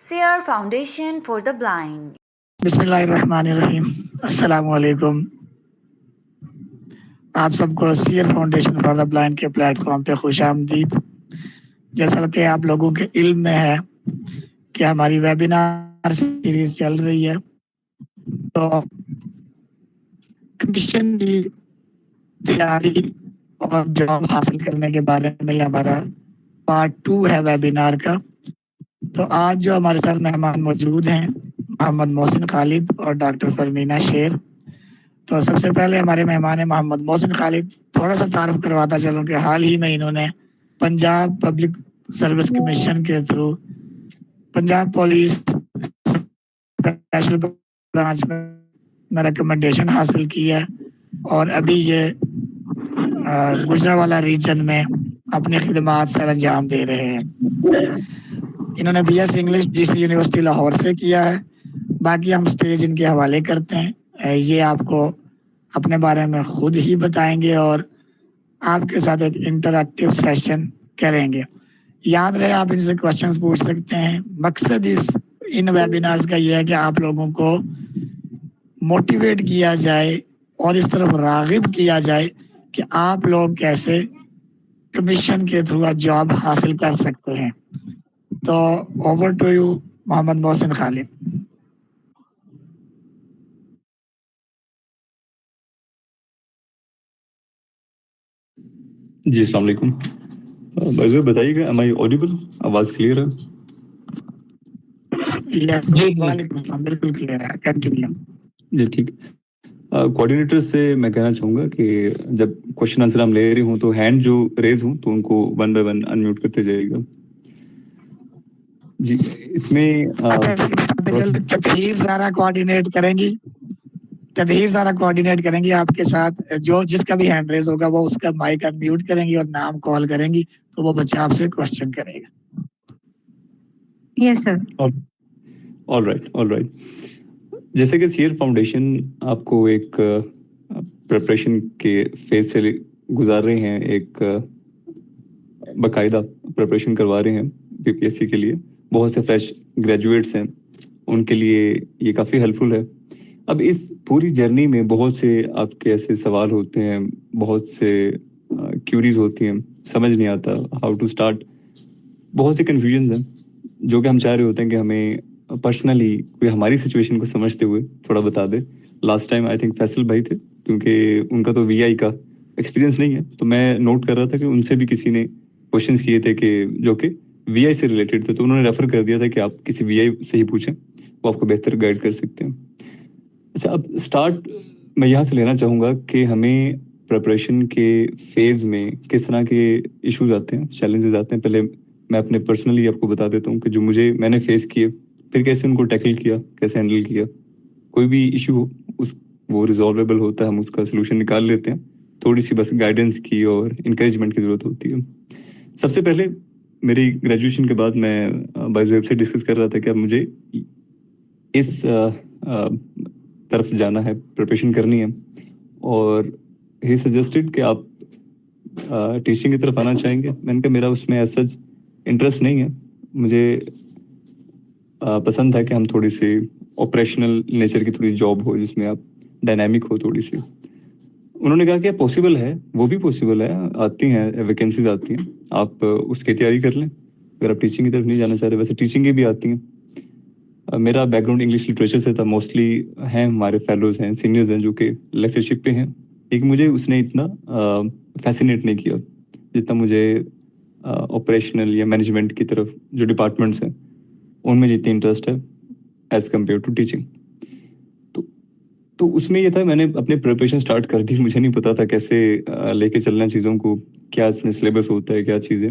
Sierra Foundation for the Blind. बिस्मिल्लाहिर्रहमानिर्रहीम। अस्सलामु अलैकुम। आप सबको Seer foundation for the blind के प्लेटफॉर्म पे खुशामदीद। जैसा कि आप लोगों के इल्म में है कि हमारी वेबिनार सीरीज चल रही है, तो कमीशन की तैयारी और जॉब हासिल करने के बारे में हमारा पार्ट 2 है वेबिनार का। तो आज जो हमारे साथ मेहमान मौजूद हैं, मोहम्मद मोहसिन खालिद और डॉक्टर फरमीना शेर। तो सबसे पहले हमारे मेहमान है मोहम्मद मोहसिन खालिद। थोड़ा सा तारुफ करवाता चलूँ कि हाल ही में इन्होंने पंजाब पब्लिक सर्विस कमीशन के through Punjab police special branch में रिकमेंडेशन हासिल की है और अभी ये गुजरांवाला रीजन में अपनी खिदमात सर अंजाम दे रहे हैं। इन्होंने BS English DC university Lahore से किया है। बाकी हम स्टेज इनके हवाले करते हैं, ये आपको अपने बारे में खुद ही बताएंगे और आपके साथ एक इंटरैक्टिव सेशन करेंगे। याद रहे आप इनसे क्वेश्चंस पूछ सकते हैं। मकसद इन वेबिनार्स का ये है कि आप लोगों को मोटिवेट किया जाए और इस तरफ रागिब किया जाए कि आप लोग कैसे कमीशन के थ्रू जॉब हासिल कर सकते हैं। तो over to you Mohammad Mohsin Khalid. Ji अस्सलाम वालेकुम। भाई बताइएगा, एम आई ऑडिबल? आवाज़ क्लियर है? वालेकुम सलाम, बिल्कुल क्लियर है। कंटिन्यू। जी ठीक। कोऑर्डिनेटर से मैं कहना चाहूँगा कि जब क्वेश्चन आंसर हम ले रहे हों तो हैंड जो रेज हों तो उनको 1 बाय 1 अनम्यूट करते जाइएगा। जी इसमें तदहीर सारा कोऑर्डिनेट करेंगी। आपके साथ जो जिसका भी हैंड रेज होगा वो उसका माइक अनम्यूट करेंगी और नाम कॉल करेंगी, तो वो बच्चा आपसे क्वेश्चन करेगा। Yes sir. All right. जैसे कि सियर फाउंडेशन आपको एक प्रिपरेशन के फेज से गुजार रहे हैं, एक बाकायदा प्रिपरेशन करवा रहे हैं PPSC के लिए। बहुत से फ्रेश ग्रेजुएट्स हैं, उनके लिए ये काफ़ी हेल्पफुल है। अब इस पूरी जर्नी में बहुत से आपके ऐसे सवाल होते हैं, बहुत से क्यूरीज होती हैं, समझ नहीं आता हाउ टू स्टार्ट। बहुत से कन्फ्यूजन हैं जो कि हम चाह रहे होते हैं कि हमें पर्सनली कोई हमारी सिचुएशन को समझते हुए थोड़ा बता दे। Last time I think Faisal भाई थे, क्योंकि उनका तो VI का एक्सपीरियंस नहीं है, तो मैं नोट कर रहा था कि उनसे भी किसी ने क्वेश्चंस किए थे कि जो कि VI से रिलेटेड थे, तो उन्होंने रेफर कर दिया था कि आप किसी VI से ही पूछें, वो आपको बेहतर गाइड कर सकते हैं। अच्छा, अब स्टार्ट मैं यहाँ से लेना चाहूँगा कि हमें प्रिपरेशन के फेज़ में किस तरह के इश्यूज आते हैं, चैलेंजेस आते हैं। पहले मैं अपने पर्सनली आपको बता देता हूँ कि जो मैंने फेस किए, फिर कैसे उनको टैकल किया, कैसे हैंडल किया। कोई भी इशू हो वो रिजॉल्वेबल होता है, हम उसका सोल्यूशन निकाल लेते हैं। थोड़ी सी बस गाइडेंस की और इंकरेजमेंट की ज़रूरत होती है। सबसे पहले मेरी ग्रेजुएशन के बाद मैं बाय वेब से डिस्कस कर रहा था कि अब मुझे इस तरफ जाना है, प्रिपरेशन करनी है, और ही सजेस्टेड कि आप टीचिंग की तरफ आना चाहेंगे। मैंने कहा मेरा उसमें ऐसा इंटरेस्ट नहीं है, मुझे पसंद है कि हम थोड़ी सी ऑपरेशनल नेचर की थोड़ी जॉब हो जिसमें आप डायनामिक हो थोड़ी सी। उन्होंने कहा कि पॉसिबल है, वो भी पॉसिबल है, आती हैं वैकेंसीज आती हैं, आप उसकी तैयारी कर लें अगर आप टीचिंग की तरफ नहीं जाना चाह रहे। वैसे टीचिंग की भी आती हैं। मेरा बैकग्राउंड इंग्लिश लिटरेचर से था, मोस्टली हैं हमारे फेलोज हैं, सीनियर्स हैं जो कि लेक्चरशिप पे हैं, लेकिन मुझे उसने इतना फैसिनेट नहीं किया जितना मुझे ऑपरेशनल या मैनेजमेंट की तरफ जो डिपार्टमेंट्स हैं उनमें जितनी इंटरेस्ट है एज कम्पेयर टू टीचिंग। तो उसमें ये था, मैंने अपने प्रिपरेशन स्टार्ट कर दी। मुझे नहीं पता था कैसे लेके चलना चीज़ों को, क्या इसमें सिलेबस होता है, क्या चीज़ें।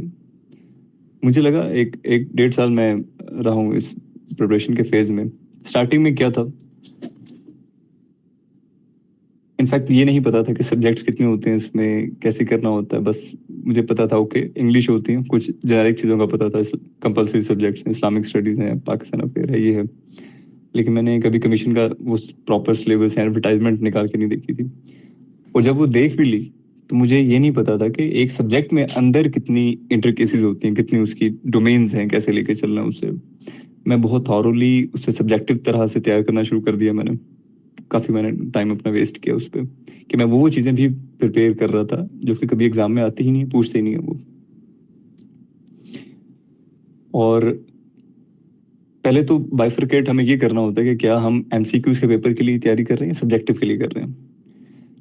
मुझे लगा एक 1.5 साल मैं रहा हूँ इस प्रिपरेशन के फेज़ में। स्टार्टिंग में क्या था, इनफैक्ट ये नहीं पता था कि सब्जेक्ट्स कितने होते हैं, इसमें कैसे करना होता है। बस मुझे पता था ओके इंग्लिश होती है, कुछ जेनेरिक चीज़ों का पता था, कंपलसरी सब्जेक्ट्स हैं, इस्लामिक स्टडीज़ हैं, पाकिस्तान अफेयर है, ये है। लेकिन मैंने कभी कमीशन का वो प्रॉपर सिलेबस एडवर्टाइजमेंट निकाल के नहीं देखी थी। और जब वो देख भी ली तो मुझे ये नहीं पता था कि एक सब्जेक्ट में अंदर कितनी इंटरकेसेस होती हैं, कितनी उसकी डोमेन्स हैं, कैसे लेके चलना उसे। मैं बहुत थॉरोली उसे सब्जेक्टिव तरह से तैयार करना शुरू कर दिया मैंने। काफ़ी मैंने टाइम अपना वेस्ट किया उस पर कि मैं वो चीज़ें भी प्रिपेयर कर रहा था जो कि कभी एग्जाम में आती ही नहीं, पूछते ही नहीं है वो। और पहले तो बाइफरकेट हमें ये करना होता है कि क्या हम एमसीक्यूज के पेपर के लिए तैयारी कर रहे हैं, सब्जेक्टिव के लिए कर रहे हैं।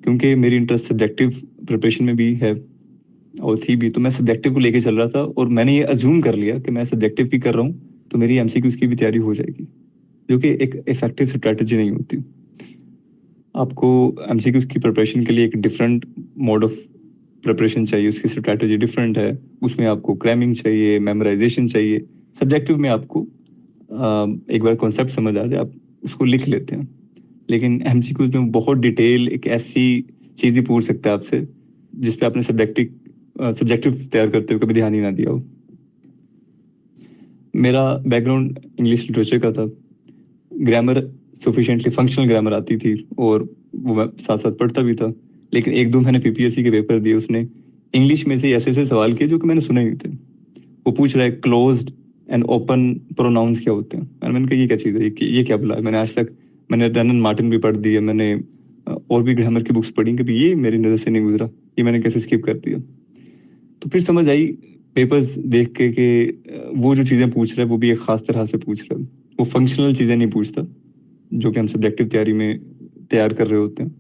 क्योंकि मेरी इंटरेस्ट सब्जेक्टिव प्रिपरेशन में भी है और थी भी, तो मैं सब्जेक्टिव को लेके चल रहा था और मैंने ये अज्यूम कर लिया कि मैं सब्जेक्टिव की कर रहा हूँ तो मेरी एमसीक्यूज की भी तैयारी हो जाएगी, जो कि एक इफेक्टिव स्ट्रैटेजी नहीं होती। आपको एमसीक्यूज की प्रिपरेशन के लिए एक डिफरेंट मोड ऑफ प्रिपरेशन चाहिए, उसकी स्ट्रैटेजी डिफरेंट है। उसमें आपको क्रैमिंग चाहिए, मेमोराइजेशन चाहिए। सब्जेक्टिव में आपको एक बार कॉन्सेप्ट समझ आ जाए आप उसको लिख लेते हैं, लेकिन एमसीक्यूज में बहुत डिटेल एक ऐसी चीज़ ही पूछ सकता है आपसे जिस पे आपने सब्जेक्टिव तैयार करते हुए कभी ध्यान ही ना दिया हो। मेरा बैकग्राउंड इंग्लिश लिटरेचर का था, ग्रामर सफिशिएंटली फंक्शनल ग्रामर आती थी और वो मैं साथ साथ पढ़ता भी था। लेकिन एक दो मैंने पीपीएससी के पेपर दिए, उसने इंग्लिश में से ऐसे ऐसे सवाल किए जो कि मैंने सुने नहीं थे। वो पूछ रहा है क्लोज्ड एंड ओपन प्रोनाउंस क्या होते हैं। मैंने कहा ये क्या चीज़ है, ये क्या बुला है। मैंने आज तक मैंने रनन मार्टिन भी पढ़ दी है, मैंने और भी ग्रामर की बुक्स पढ़ी, कभी ये मेरी नज़र से नहीं गुजरा, ये मैंने कैसे स्किप कर दिया। तो फिर समझ आई पेपर्स देख के कि वो जो चीज़ें पूछ रहा है वो भी एक ख़ास तरह से पूछ रहा है। वो फंक्शनल चीज़ें नहीं पूछता जो कि हम सब्जेक्टिव तैयारी में तैयार कर रहे होते हैं।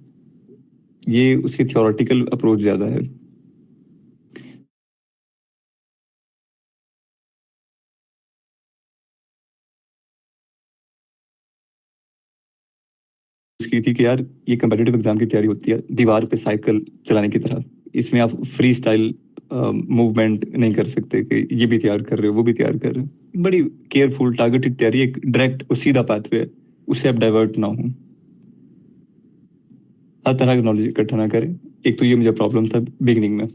ये उसकी थियोरेटिकल अप्रोच ज़्यादा है। उसकी थी कि यार ये कम्पिटिटिव एग्जाम की तैयारी होती है दीवार पे साइकिल चलाने की तरह, इसमें आप फ्री स्टाइल मूवमेंट नहीं कर सकते कि ये भी तैयार कर रहे हो वो भी तैयार कर रहे हो। बड़ी केयरफुल टारगेटेड तैयारी, एक डायरेक्ट और सीधा पाथवे है, उससे आप डाइवर्ट ना हो, हर तरह की नॉलेज इकट्ठा ना करें। एक तो ये मुझे प्रॉब्लम था बिगिनिंग में।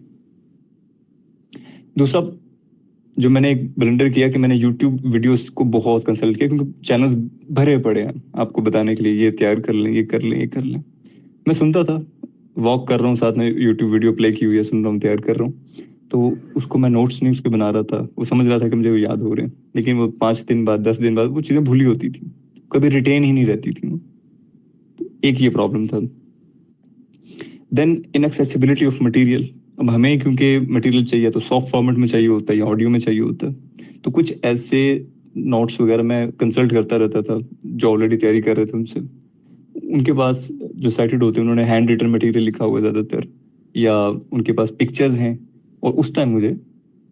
दूसरा जो मैंने एक ब्लंडर किया कि मैंने यूट्यूब वीडियोस को बहुत कंसल्ट किया, क्योंकि चैनल्स भरे पड़े हैं आपको बताने के लिए ये तैयार कर लें, ये कर लें, ये कर लें। मैं सुनता था, वॉक कर रहा हूँ साथ में यूट्यूब वीडियो प्ले की हुई है, सुन रहा हूँ, तैयार कर रहा हूँ, तो उसको मैं नोट्स नहीं उस पर बना रहा था। वो समझ रहा था कि मुझे वो याद हो रहे हैं, लेकिन वो 5 दिन बाद 10 दिन बाद वो चीज़ें भूली होती थी, कभी रिटेन ही नहीं रहती थी। एक ये प्रॉब्लम था। Then inaccessibility of material. अब हमें क्योंकि मटेरियल चाहिए तो सॉफ्ट फॉर्मेट में चाहिए होता है या ऑडियो में चाहिए होता है, तो कुछ ऐसे नोट्स वगैरह मैं कंसल्ट करता रहता था जो ऑलरेडी तैयारी कर रहे थे उनसे। उनके पास जो साइटेड होते हैं उन्होंने हैंड रिटन मटेरियल लिखा हुआ है ज़्यादातर, या उनके पास पिक्चर्स हैं। और उस टाइम मुझे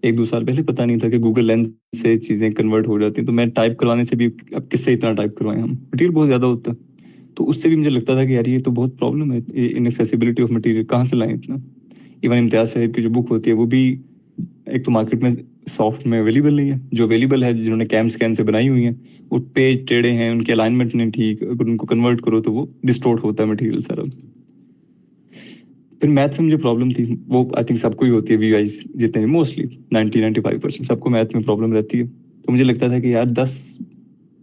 1-2 साल पहले पता नहीं था कि गूगल लेंस से चीज़ें कन्वर्ट हो जाती हैं, तो मैं टाइप करवाने से भी, अब किससे इतना टाइप करवाएं, हम मटेरियल बहुत ज़्यादा होता है। तो उससे भी मुझे लगता था कि यार ये तो बहुत प्रॉब्लम है, इनएक्सेसिबिलिटी ऑफ मटेरियल कहाँ से लाएं इतना। इवन इम्तियाज शाहिद की जो बुक होती है वो भी एक तो मार्केट में सॉफ्ट में अवेलेबल नहीं है, जो अवेलेबल है जिन्होंने कैम स्कैन से बनाई हुई है वो पेज टेढ़े हैं, उनके अलाइनमेंट नहीं ठीक, अगर उनको कन्वर्ट करो तो वो डिस्टोर्ट होता है मटेरियल सारा। फिर मैथ में मुझे प्रॉब्लम थी, वो आई थिंक सबको ही होती है, वीवाईज जितने भी मोस्टली 90-95% सबको मैथ में प्रॉब्लम रहती है। तो मुझे लगता था कि यार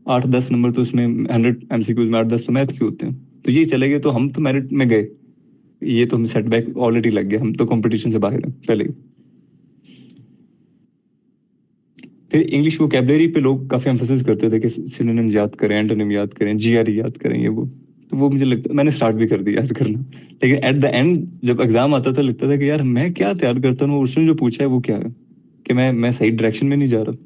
8-10 नंबर तो उसमें 100 एमसीक्यूज में 8-10 तो मैथ के होते हैं, तो ये चले गए तो हम तो मेरिट में गए, ये तो हमें सेटबैक ऑलरेडी लग गया, हम तो कंपटीशन से बाहर हैं पहले। फिर इंग्लिश वोकैबुलरी पे लोग काफ़ी एम्फोसिस करते थे कि सिनोनिम्स याद करें, एंटोनिम याद करें, जीआरई याद करें, ये वो। तो वो मुझे लगता, मैंने स्टार्ट भी कर दिया याद करना, लेकिन एट द एंड जब एग्जाम आता था लगता था कि यार मैं क्या तैयार करता हूँ, उसने जो पूछा है वो क्या है, कि मैं सही डायरेक्शन में नहीं जा रहा।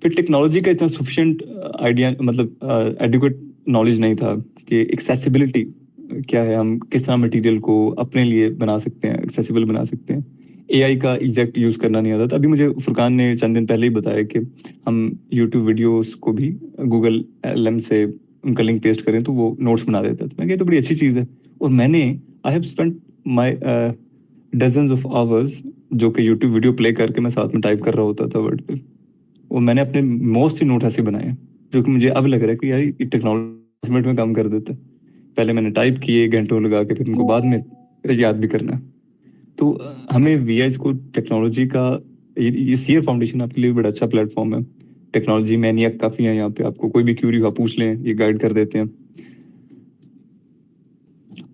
फिर टेक्नोलॉजी का इतना सफिशिएंट आइडिया, मतलब एडिक्वेट नॉलेज नहीं था कि एक्सेसिबिलिटी क्या है, हम किस तरह मटेरियल को अपने लिए बना सकते हैं, एक्सेसिबल बना सकते हैं। एआई का एग्जैक्ट यूज़ करना नहीं आता था। अभी मुझे फुरकान ने चंद दिन पहले ही बताया कि हम यूट्यूब वीडियोस को भी गूगल एलएम से उनका लिंक पेस्ट करें तो वो नोट्स बना देता था। मैं कहा तो बड़ी अच्छी चीज़ है। और मैंने I have spent my dozens of hours जो कि यूट्यूब वीडियो प्ले करके मैं साथ में टाइप कर रहा होता था वर्ड पे, और मैंने अपने मोस्ट ही नोट ऐसे बनाए जो कि मुझे अब लग रहा है कि यार ये टेक्नोलॉजी में काम कर देता है। पहले मैंने टाइप किए घंटों लगा के, फिर उनको बाद में याद भी करना है। तो हमें वीआईज को टेक्नोलॉजी का, ये सीयर फाउंडेशन आपके लिए बड़ा अच्छा प्लेटफॉर्म है। टेक्नोलॉजी मैनियक काफ़ी है यहाँ पे, आपको कोई भी क्यूरी हो पूछ लें, ये गाइड कर देते हैं।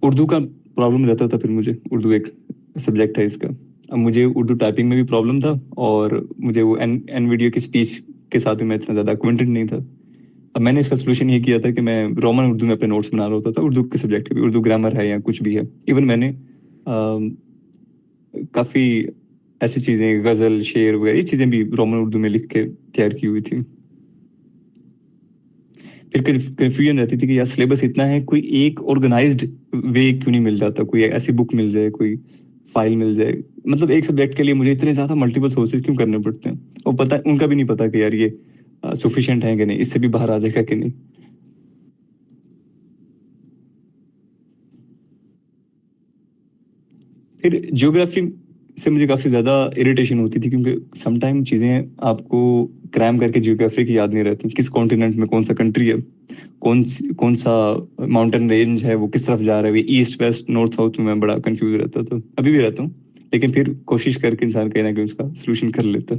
उर्दू का प्रॉब्लम रहता था फिर मुझे, उर्दू एक सब्जेक्ट है इसका। अब मुझे उर्दू टाइपिंग में भी प्रॉब्लम था और मुझे वो एन वीडियो की स्पीच के साथ भी मैं इतना ज़्यादा एक्वेंटेड नहीं था। अब मैंने इसका सोल्यूशन ये किया था कि मैं रोमन उर्दू में अपने नोट्स बना रहा होता था, उर्दू के सब्जेक्ट के भी, उर्दू ग्रामर है या कुछ भी है। इवन मैंने काफ़ी ऐसी चीज़ें, गज़ल, शेर वगैरह ये चीज़ें भी रोमन उर्दू में लिख के तैयार की हुई थी। फिर कन्फ्यूजन रहती थी कि यार सिलेबस इतना है, कोई एक ऑर्गेनाइज्ड वे क्यों नहीं मिल जाता, कोई ऐसी बुक मिल जाए, कोई फाइल मिल जाए। मतलब एक सब्जेक्ट के लिए मुझे इतने ज़्यादा मल्टीपल सोर्सेज क्यों करने पड़ते हैं, और पता उनका भी नहीं पता कि यार ये सफिशिएंट है कि नहीं, इससे भी बाहर आ जाएगा कि नहीं। फिर ज्योग्राफी से मुझे काफ़ी ज़्यादा इरिटेशन होती थी, क्योंकि समटाइम चीज़ें आपको क्रैम करके ज्योग्राफी की याद नहीं रहती। किस कॉन्टिनेंट में कौन सा कंट्री है, कौन सा माउंटेन रेंज है, वो किस तरफ जा रहा है, ईस्ट वेस्ट नॉर्थ साउथ में मैं बड़ा कंफ्यूज रहता था, अभी भी रहता हूँ। लेकिन फिर कोशिश करके इंसान कहीं ना कहीं उसका सोल्यूशन कर लेता।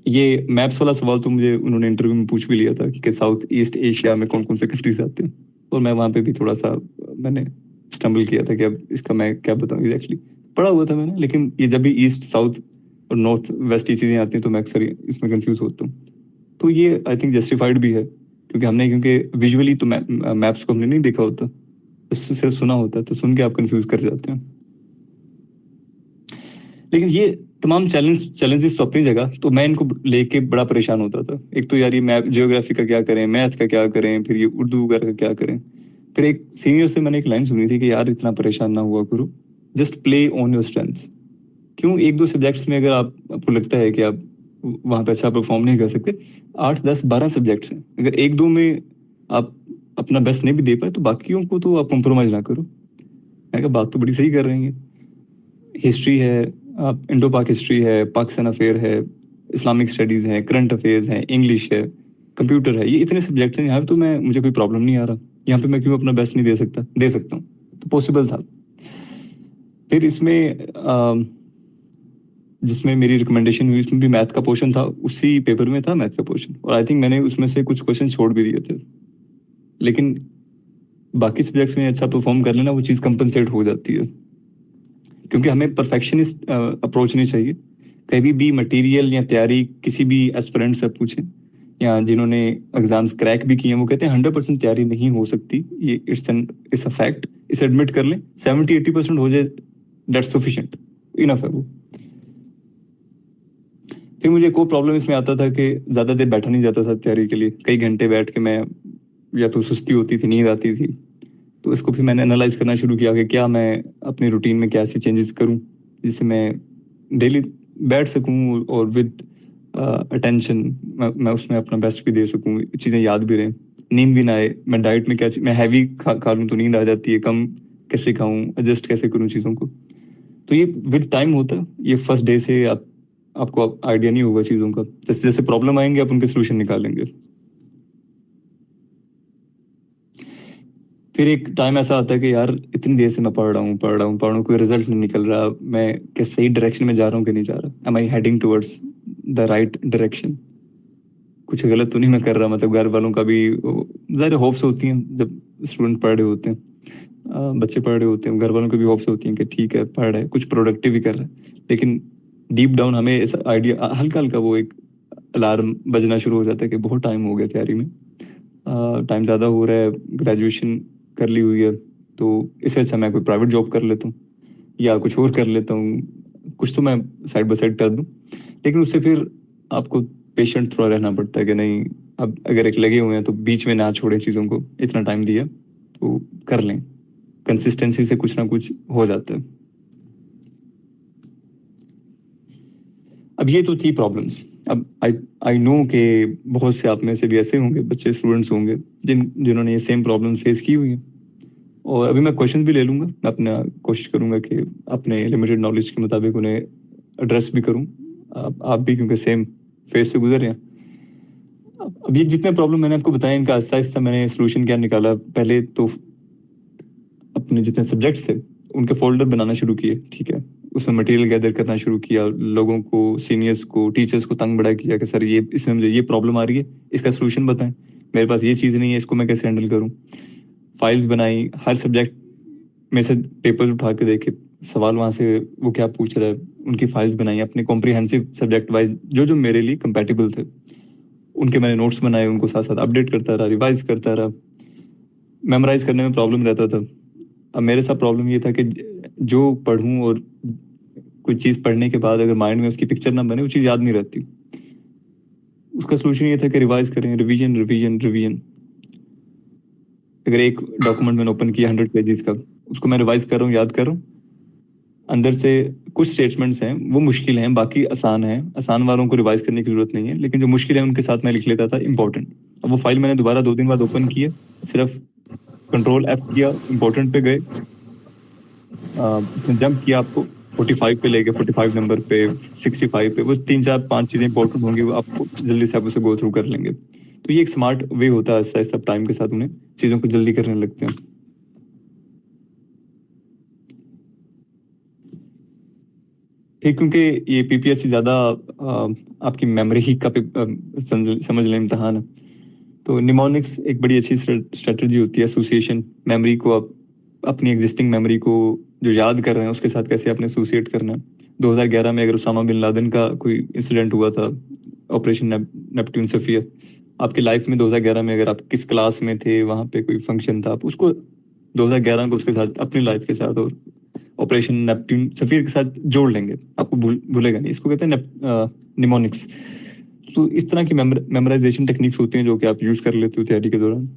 ये मैप्स वाला सवाल तो मुझे उन्होंने इंटरव्यू में पूछ भी लिया था कि साउथ ईस्ट एशिया में कौन कौन से कंट्रीज आते हैं, और मैं वहाँ पे भी थोड़ा सा मैंने स्टम्बल किया था कि अब इसका मैं क्या बताऊँ एग्जैक्टली। पढ़ा हुआ था मैंने, लेकिन ये जब भी ईस्ट साउथ और नॉर्थ वेस्ट ये चीज़ें आती हैं तो मैं अक्सर इसमें कंफ्यूज होता हूँ। तो ये आई थिंक जस्टिफाइड भी है, क्योंकि विजुअली तो मैप्स को हमने नहीं देखा होता, सिर्फ सुना होता है, तो सुन के आप कंफ्यूज कर जाते हैं। लेकिन ये तमाम चैलेंजेस तो अपनी जगह, तो मैं इनको लेके बड़ा परेशान होता था। एक तो यार ये मैप ज्योग्राफी का क्या करें, मैथ का क्या करें, फिर ये उर्दू वगैरह का क्या करें। फिर एक सीनियर से मैंने एक लाइन सुनी थी कि यार इतना परेशान ना हुआ करो, just play on your strengths. क्यों एक दो सब्जेक्ट्स में अगर आपको लगता है कि आप वहाँ पे अच्छा परफॉर्म नहीं कर सकते, 8, 10, 12 सब्जेक्ट्स हैं, अगर एक दो में आप अपना बेस्ट नहीं भी दे पाए तो बाकियों को तो आप कॉम्प्रोमाइज ना करो। मैं कहा बात तो बड़ी सही कर रही है। हिस्ट्री है, आप इंडो पाक हिस्ट्री है, पाकिस्तान अफेयर है, इस्लामिक स्टडीज़ है, करंट अफेयर्स है, इंग्लिश है, कंप्यूटर है, ये इतने सब्जेक्ट्स हैं, यहाँ पे तो मुझे कोई प्रॉब्लम नहीं आ रहा, यहाँ पे मैं क्यों अपना बेस्ट नहीं दे सकता हूँ, तो पॉसिबल था। फिर इसमें जिसमें मेरी रिकमेंडेशन हुई उसमें भी मैथ का पोर्शन था, उसी पेपर में था मैथ का पोर्शन, और आई थिंक मैंने उसमें से कुछ क्वेश्चन छोड़ भी दिए थे। लेकिन बाकी सब्जेक्ट्स में अच्छा परफॉर्म कर लेना, वो चीज़ कंपनसेट हो जाती है, क्योंकि हमें परफेक्शनिस्ट अप्रोच नहीं चाहिए। कभी भी मटेरियल या तैयारी किसी भी एस्पिरेंट से पूछें या जिन्होंने एग्जाम्स क्रैक भी किए हैं, वो कहते हैं 100% तैयारी नहीं हो सकती, ये इट्स अ फैक्ट, इसे एडमिट कर लें। 70-80% हो जाए, दैट्स सफिशिएंट, इनफ है वो। फिर मुझे एक और प्रॉब्लम इसमें आता था कि ज़्यादा देर बैठा नहीं जाता था तैयारी के लिए। कई घंटे बैठ के मैं, या तो सुस्ती होती थी, नींद आती थी, तो इसको फिर मैंने एनालाइज करना शुरू किया कि क्या मैं अपनी रूटीन में क्या ऐसे चेंजेस करूं जिससे मैं डेली बैठ सकूं और विद अटेंशन मैं उसमें अपना बेस्ट भी दे सकूं, चीज़ें याद भी रहें, नींद भी ना आए। मैं डाइट में क्या मैं हैवी खा लूँ तो नींद आ जाती है, कम कैसे खाऊं, एडजस्ट कैसे करूं चीज़ों को। तो ये विद टाइम होता है, ये फर्स्ट डे से आपको आइडिया नहीं होगा चीज़ों का। जैसे जैसे प्रॉब्लम आएंगे आप उनके सोल्यूशन निकालेंगे। फिर एक टाइम ऐसा आता है कि यार इतनी देर से मैं पढ़ रहा हूँ, कोई रिजल्ट नहीं निकल रहा, मैं क्या सही डायरेक्शन में जा रहा हूँ कि नहीं जा रहा, am I heading towards the right direction, कुछ गलत तो नहीं मैं कर रहा। मतलब घर वालों का भी ज़्यादा होप्स होती हैं जब स्टूडेंट पढ़ रहे होते हैं, बच्चे पढ़ रहे होते हैं, घर वालों की भी होप्स होती हैं कि ठीक है पढ़ रहा है, कुछ प्रोडक्टिव भी कर रहा है। लेकिन डीप डाउन हमें ऐसा आइडिया हल्का हल्का वो एक अलार्म बजना शुरू हो जाता है कि बहुत टाइम हो गया तैयारी में, टाइम ज़्यादा हो रहा है, ग्रेजुएशन कर ली हुई है, तो इससे अच्छा मैं कोई प्राइवेट जॉब कर लेता हूँ या कुछ और कर लेता हूँ, कुछ तो मैं साइड बाय साइड कर दूँ। लेकिन उससे फिर आपको पेशेंट थोड़ा रहना पड़ता है कि नहीं, अब अगर एक लगे हुए हैं तो बीच में ना छोड़ें चीज़ों को, इतना टाइम दिया तो कर लें, कंसिस्टेंसी से कुछ ना कुछ हो जाता है। अब ये तो थी प्रॉब्लम्स। अब आई नो कि बहुत से आप में से भी ऐसे होंगे, बच्चे स्टूडेंट्स होंगे जिन्होंने ये सेम प्रॉब्लम फेस की हुई है, और अभी मैं क्वेश्चन भी ले लूँगा, मैं अपना कोशिश करूँगा कि अपने लिमिटेड नॉलेज के मुताबिक उन्हें एड्रेस भी करूँ, आप भी क्योंकि सेम फेस से गुजरे हैं। अब ये जितने प्रॉब्लम मैंने आपको बताया, इनका आहिस्ता आहिस्ता मैंने सोल्यूशन क्या निकाला। पहले तो अपने जितने सब्जेक्ट्स थे उनके फोल्डर बनाना शुरू किए, ठीक है, उसमें मटेरियल गैदर करना शुरू किया, लोगों को, सीनियर्स को, टीचर्स को तंग बड़ा किया कि सर ये इसमें मुझे ये प्रॉब्लम आ रही है, इसका सोल्यूशन बताएं, मेरे पास ये चीज़ नहीं है, इसको मैं कैसे हैंडल करूँ। फाइल्स बनाई, हर सब्जेक्ट में से पेपर्स उठा के देखे, सवाल वहाँ से वो क्या पूछ रहा है, उनकी फाइल्स बनाई, अपने कॉम्प्रिहेंसिव सब्जेक्ट वाइज जो मेरे लिए कंपैटिबल थे उनके मैंने नोट्स बनाए, उनको साथ साथ अपडेट करता रहा, रिवाइज करता रहा। मेमोराइज करने में प्रॉब्लम रहता था। अब मेरे साथ प्रॉब्लम ये था कि जो पढ़ूं और कोई चीज़ पढ़ने के बाद अगर माइंड में उसकी पिक्चर ना बने, वो चीज़ याद नहीं रहती। उसका सोल्यूशन ये था कि रिवाइज करें, रिवीजन रिवीजन रिवीजन। अगर एक डॉक्यूमेंट मैंने ओपन किया 100 पेजेस का, उसको मैं रिवाइज कर रहा हूँ, याद कर रहा हूँ, अंदर से कुछ स्टेटमेंट्स हैं वो मुश्किल हैं, बाकी आसान हैं। आसान वालों को रिवाइज करने की जरूरत नहीं है, लेकिन जो मुश्किल है उनके साथ मैं लिख लेता था इंपॉर्टेंट। अब वो फाइल मैंने दोबारा 2 दिन बाद ओपन किया, सिर्फ कंट्रोल F किया, इंपॉर्टेंट पे गए, जंप किया, आपको 45 पे ले गए, 45 नंबर पे, 65 पे, वो 3 4 5 चीजें इंपॉर्टेंट होंगी, वो आपको जल्दी से आप उसे गो थ्रू कर लेंगे। तो ये एक स्मार्ट वे होता है, ऐसा ऐसा टाइम के साथ उन्हें चीज़ों को जल्दी करने लगते हैं। फिर क्योंकि ये PPSC ज़्यादा आपकी मेमोरी का समझ लें इम्तहान है, तो निमोनिक्स एक बड़ी अच्छी स्ट्रेटजी होती है। एसोसिएशन मेमोरी को, आप अपनी एग्जिस्टिंग मेमोरी को जो याद कर रहे हैं उसके साथ कैसे आपने एसोसिएट करना है। 2011 में अगर उसामा बिन लादेन का कोई इंसिडेंट हुआ था, ऑपरेशन नेपट्यून सफियर, आपकी लाइफ में 2011 में अगर आप किस क्लास में थे, वहाँ पे कोई फंक्शन था, आप उसको 2011 को उसके साथ, अपनी लाइफ के साथ और ऑपरेशन नेपट्यून सफियर के साथ जोड़ लेंगे, आपको भूलेगा नहीं। इसको कहते हैं निमोनिक्स। तो इस तरह की मेमोराइजेशन टेक्निक्स होती हैं जो कि आप यूज कर लेते हो तैयारी के दौरान।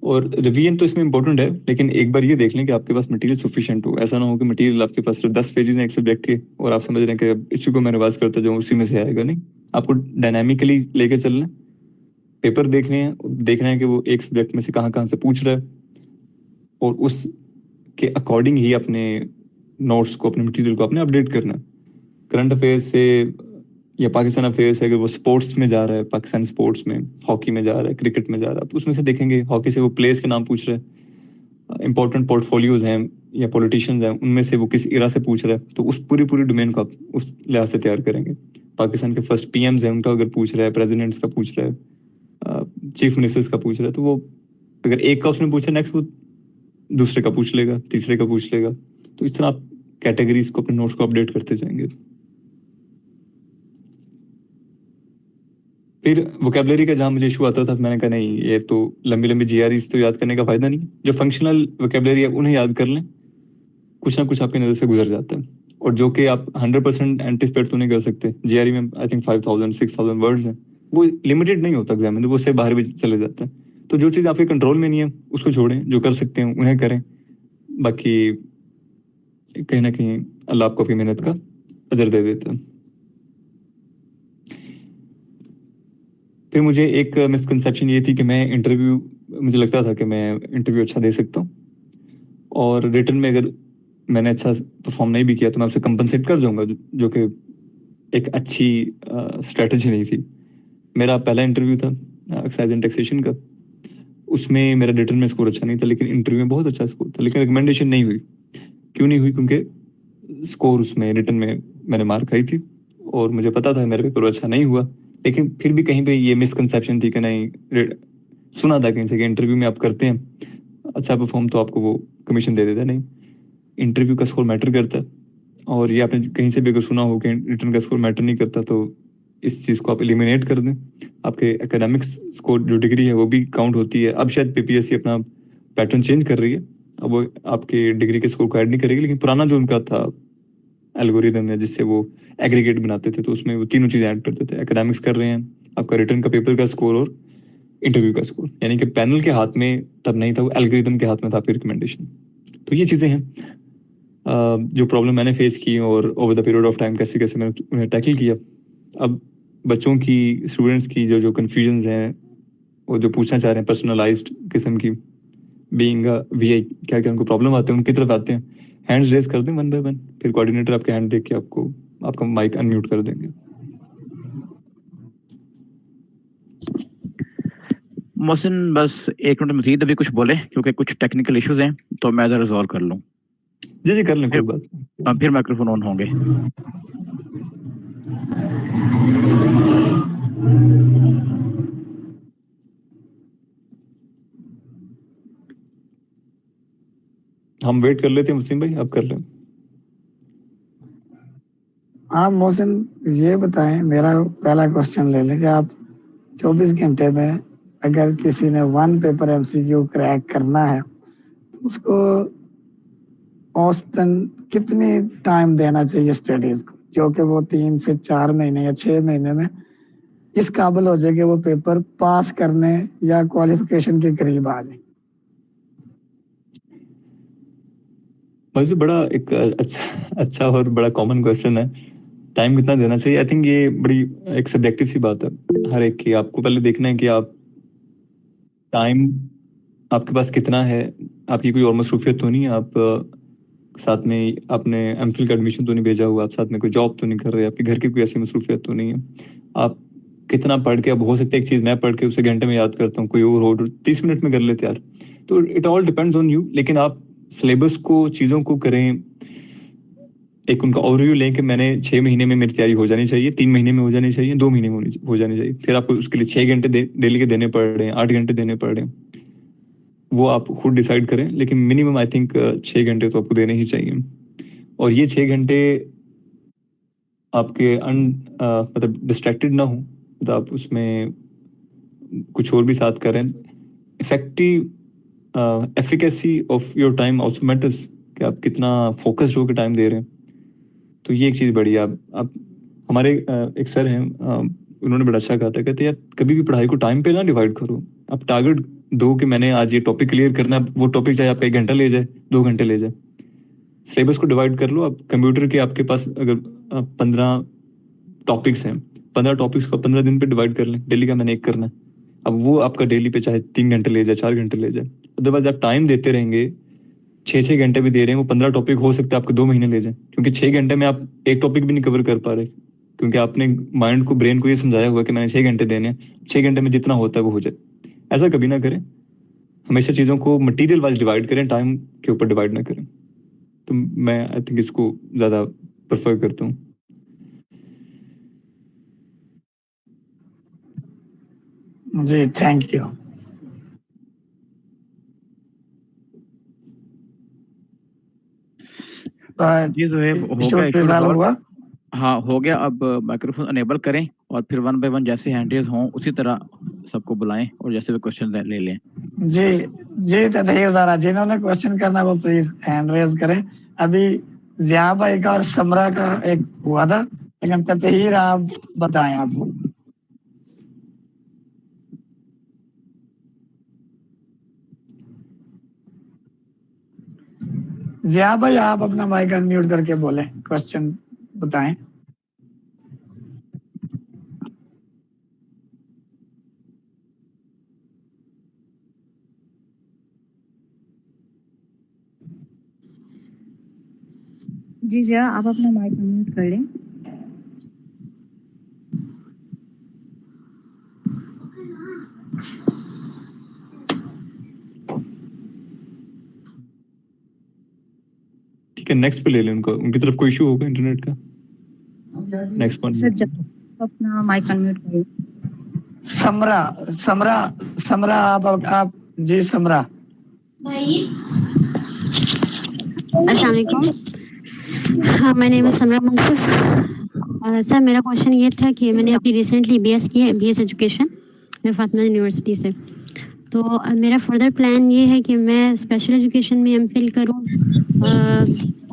और रिवीजन तो इसमें इंपॉर्टेंट है, लेकिन एक बार ये देख लें कि आपके पास मटेरियल सफिशिएंट हो। ऐसा ना हो कि मटेरियल आपके पास सिर्फ 10 पेजेस हैं एक सब्जेक्ट के और आप समझ रहे हैं कि अब इसी को मैं रिवाइज करता जाऊँ, उसी में से आएगा। नहीं, आपको डायनामिकली लेके चलना है, पेपर देखने हैं, देखना है कि वो एक सब्जेक्ट में से कहाँ कहाँ से पूछ रहा है, और उसके अकॉर्डिंग ही अपने नोट्स को, अपने मटेरियल को अपने अपडेट करना है। करंट अफेयर्स से या पाकिस्तान अफेयर्स से अगर वो स्पोर्ट्स में जा रहा है, पाकिस्तान स्पोर्ट्स में हॉकी में जा रहा है, क्रिकेट में जा रहा है, तो उसमें से देखेंगे हॉकी से वो प्लेयर्स के नाम पूछ रहे हैं, इंपॉर्टेंट पोर्टफोलियोज हैं या पॉलिटिशियंस हैं, उनमें से वो किस इरा से पूछ रहा है, तो उस पूरी डोमेन को आप उस लिहाज से तैयार करेंगे। पाकिस्तान के फर्स्ट PMs हैं, उनका अगर पूछ रहा है, प्रेसिडेंट्स का पूछ रहा है, चीफ मिनिस्टर्स का पूछ रहा है, तो वो अगर एक का उसने पूछा, नेक्स्ट वो दूसरे का पूछ लेगा, तीसरे का पूछ लेगा। तो इस तरह आप कैटेगरीज को, अपने नोट्स को अपडेट करते जाएंगे। फिर वोकेबलरी का जहाँ मुझे इशू आता था, मैंने कहा नहीं, ये तो लंबी लंबी GREs तो याद करने का फायदा नहीं, जो फंक्शनल वोकेबलरी है उन्हें याद कर लें, कुछ ना कुछ आपकी नज़र से गुजर जाता है। और जो कि आप 100% एंटिसिपेट तो नहीं कर सकते। GRE में आई थिंक 5000 6000 वर्ड्स हैं, वो लिमिटेड नहीं होता एग्जाम में, वो उससे बाहर भी चले जाता है। तो जो चीज़ आपके कंट्रोल में नहीं है उसको छोड़ें, जो कर सकते हैं उन्हें करें, बाकी कहीं ना कहीं अल्लाह आपको अपनी मेहनत का अजर दे देता है। फिर मुझे एक मिसकंसेप्शन ये थी कि मुझे लगता था कि मैं इंटरव्यू अच्छा दे सकता हूँ, और रिटर्न में अगर मैंने अच्छा परफॉर्म नहीं भी किया तो मैं आपसे कंपनसेट कर जाऊंगा, जो कि एक अच्छी स्ट्रेटजी नहीं थी। मेरा पहला इंटरव्यू था एक्साइज एंड टैक्सेशन का, उसमें मेरा रिटर्न में स्कोर अच्छा नहीं था, लेकिन इंटरव्यू में बहुत अच्छा स्कोर था, लेकिन रिकमेंडेशन नहीं हुई। क्यों नहीं हुई? क्योंकि स्कोर उसमें रिटर्न में मैंने मार्क आई थी और मुझे पता था मेरा पेपर अच्छा नहीं हुआ, लेकिन फिर भी कहीं पे ये मिसकंसेप्शन थी कि नहीं, सुना था कहीं से कि इंटरव्यू में आप करते हैं अच्छा परफॉर्म तो आपको वो कमीशन दे देता है। नहीं, इंटरव्यू का स्कोर मैटर करता है, और ये आपने कहीं से भी अगर सुना हो कि रिटर्न का स्कोर मैटर नहीं करता, तो इस चीज़ को आप एलिमिनेट कर दें। आपके एकेडमिक्स स्कोर जो डिग्री है वो भी काउंट होती है। अब शायद PPSC अपना पैटर्न चेंज कर रही है, अब वो आपके डिग्री के स्कोर को ऐड नहीं करेगी, लेकिन पुराना जो उनका था एल्गोरिदम है जिससे वो एग्रीगेट बनाते थे, तो उसमें वो तीनों चीज़ें ऐड करते थे। एकेडमिक्स कर रहे हैं, आपका रिटर्न का पेपर का स्कोर और इंटरव्यू का स्कोर, यानी कि पैनल के हाथ में तब नहीं था, वो एल्गोरिदम के हाथ में था आपकी रिकमेंडेशन। तो ये चीज़ें हैं जो प्रॉब्लम मैंने फेस की, और over the period of time कैसे कैसे मैंने उन्हें टैकल किया। अब बच्चों की, स्टूडेंट्स की जो कन्फ्यूजन्स हैं, वो जो पूछना चाह रहे हैं पर्सनलाइज्ड किस्म की, बीइंग VI, क्या क्या उनको प्रॉब्लम आते हैं, उनकी तरफ आते हैं, हैंड्स रेज कर दें 1 by 1, फिर कोऑर्डिनेटर आपके हैंड देख के आपका माइक अनम्यूट कर देंगे। मोहसिन बस 1 मिनट मजीद अभी कुछ बोले, क्योंकि कुछ टेक्निकल इश्यूज हैं तो मैं इधर रिजॉल्व कर लूँ। जी कर लें, कोई बात नहीं। फिर माइक्रोफोन ऑन होंगे। हम वेट कर लेते हैं मुस्लिम भाई, आप कर लें। आप मोहसिन ये बताएं, मेरा पहला क्वेश्चन ले लें कि आप 24 घंटे में अगर किसी ने 1 पेपर एमसीक्यू क्रैक करना है तो उसको औसतन कितनी टाइम देना चाहिए स्टडीज को, जो कि वो 3 से 4 महीने या 6 महीने में इस काबिल हो जाए कि वो पेपर पास करने या क्वालिफिकेशन के करीब आ जाए। मुझे बड़ा एक अच्छा और बड़ा कॉमन क्वेश्चन है, टाइम कितना देना चाहिए। आई थिंक ये बड़ी एक सब्जेक्टिव सी बात है हर एक की। आपको पहले देखना है कि आप टाइम आपके पास कितना है। आपकी कोई और मसरूफियत तो नहीं है, आप साथ में आपने एमफिल का एडमिशन तो नहीं भेजा हुआ, आप साथ में कोई जॉब तो नहीं कर रहे, आपके घर की कोई ऐसी मसरूफियत तो नहीं है। आप कितना पढ़ के, अब हो सकता है एक चीज़ मैं पढ़ के उसे घंटे में याद करता हूँ, कोई और हो 30 मिनट में कर लेते यार। तो it all depends on you. लेकिन आप सिलेबस को, चीज़ों को करें, एक उनका ओवरव्यू लें कि मैंने 6 महीने में मेरी तैयारी हो जानी चाहिए, 3 महीने में हो जानी चाहिए, 2 महीने में हो जानी चाहिए। फिर आपको उसके लिए 6 घंटे डेली के देने पड़ रहे हैं, 8 घंटे देने पड़ रहे हैं, वो आप खुद डिसाइड करें। लेकिन मिनिमम आई थिंक 6 घंटे तो आपको देने ही चाहिए। और ये 6 घंटे आपके मतलब डिस्ट्रैक्टेड ना हो, मतलब आप उसमें कुछ और भी साथ करें। Effective efficacy of your time also matters, कि आप कितना फोकस्ड होकर टाइम दे रहे हैं। तो ये एक चीज़ बड़ी है। आप हमारे एक सर हैं, उन्होंने बड़ा अच्छा कहा था, कहते यार कभी भी पढ़ाई को टाइम पे ना डिवाइड करो। आप टारगेट दो कि मैंने आज ये टॉपिक क्लियर करना है, वो टॉपिक चाहे आपका 1 घंटा ले जाए, 2 घंटे ले जाए, सिलेबस को डिवाइड कर लो। आप कंप्यूटर के आपके पास अगर 15 टॉपिक्स हैं, 15 टॉपिक्स को 15 दिन पे डिवाइड कर लें, डेली का मैंने एक करना है। अब वो आपका डेली पे चाहे 3 घंटे ले जाए, 4 घंटे ले जाए। अदरवाइज आप टाइम देते रहेंगे, 6 घंटे भी दे रहे हैं, वो 15 टॉपिक हो सकता है आपको 2 महीने ले जाए, क्योंकि 6 घंटे में आप एक टॉपिक भी नहीं कवर कर पा रहे, क्योंकि आपने माइंड को, ब्रेन को ये समझाया हुआ कि मैंने 6 घंटे देने हैं, 6 घंटे में जितना होता है वो हो जाए। ऐसा कभी ना करें, हमेशा चीज़ों को मटीरियल वाइज डिवाइड करें, टाइम के ऊपर डिवाइड ना करें। तो मैं आई थिंक इसको ज़्यादा प्रेफर करता हूँ। जी थैंक यू। जी ज़ोहेब, हो गया स्टूडेंट रिजल्ट हुआ? हाँ हो गया। अब माइक्रोफोन अनेबल करें और फिर 1 बाय 1 जैसे हैंड रेज हों उसी तरह सबको बुलाएं और जैसे भी क्वेश्चन ले लें। जी जी तहीर ज़रा, जिन्होंने क्वेश्चन करना वो प्लीज हैंड रेज करें। अभी जिया भाई का और समरा का एक हुआ था, लेकिन तहीर आप बताएं। आप जिया भाई, आप अपना माइक अनम्यूट करके बोलें, क्वेश्चन बताएं। जी जिया, आप अपना माइक अनम्यूट कर लें। ठीक है, नेक्स्ट पे ले लें उनको, उनकी तरफ कोई इशू होगा इंटरनेट का। नेक्स्ट वन सर जब अपना माइक अनम्यूट कर लें। समरा समरा समरा, आप जी समरा। अस्सलाम वालेकुम। हाँ, my name is Samra Mansoor. Sir मेरा क्वेश्चन ये था कि मैंने अभी रिसेंटली बीएस की है, बीएस एजुकेशन फातिमा यूनिवर्सिटी से। तो मेरा फर्दर प्लान ये है कि मैं स्पेशल एजुकेशन में एमफिल करूं,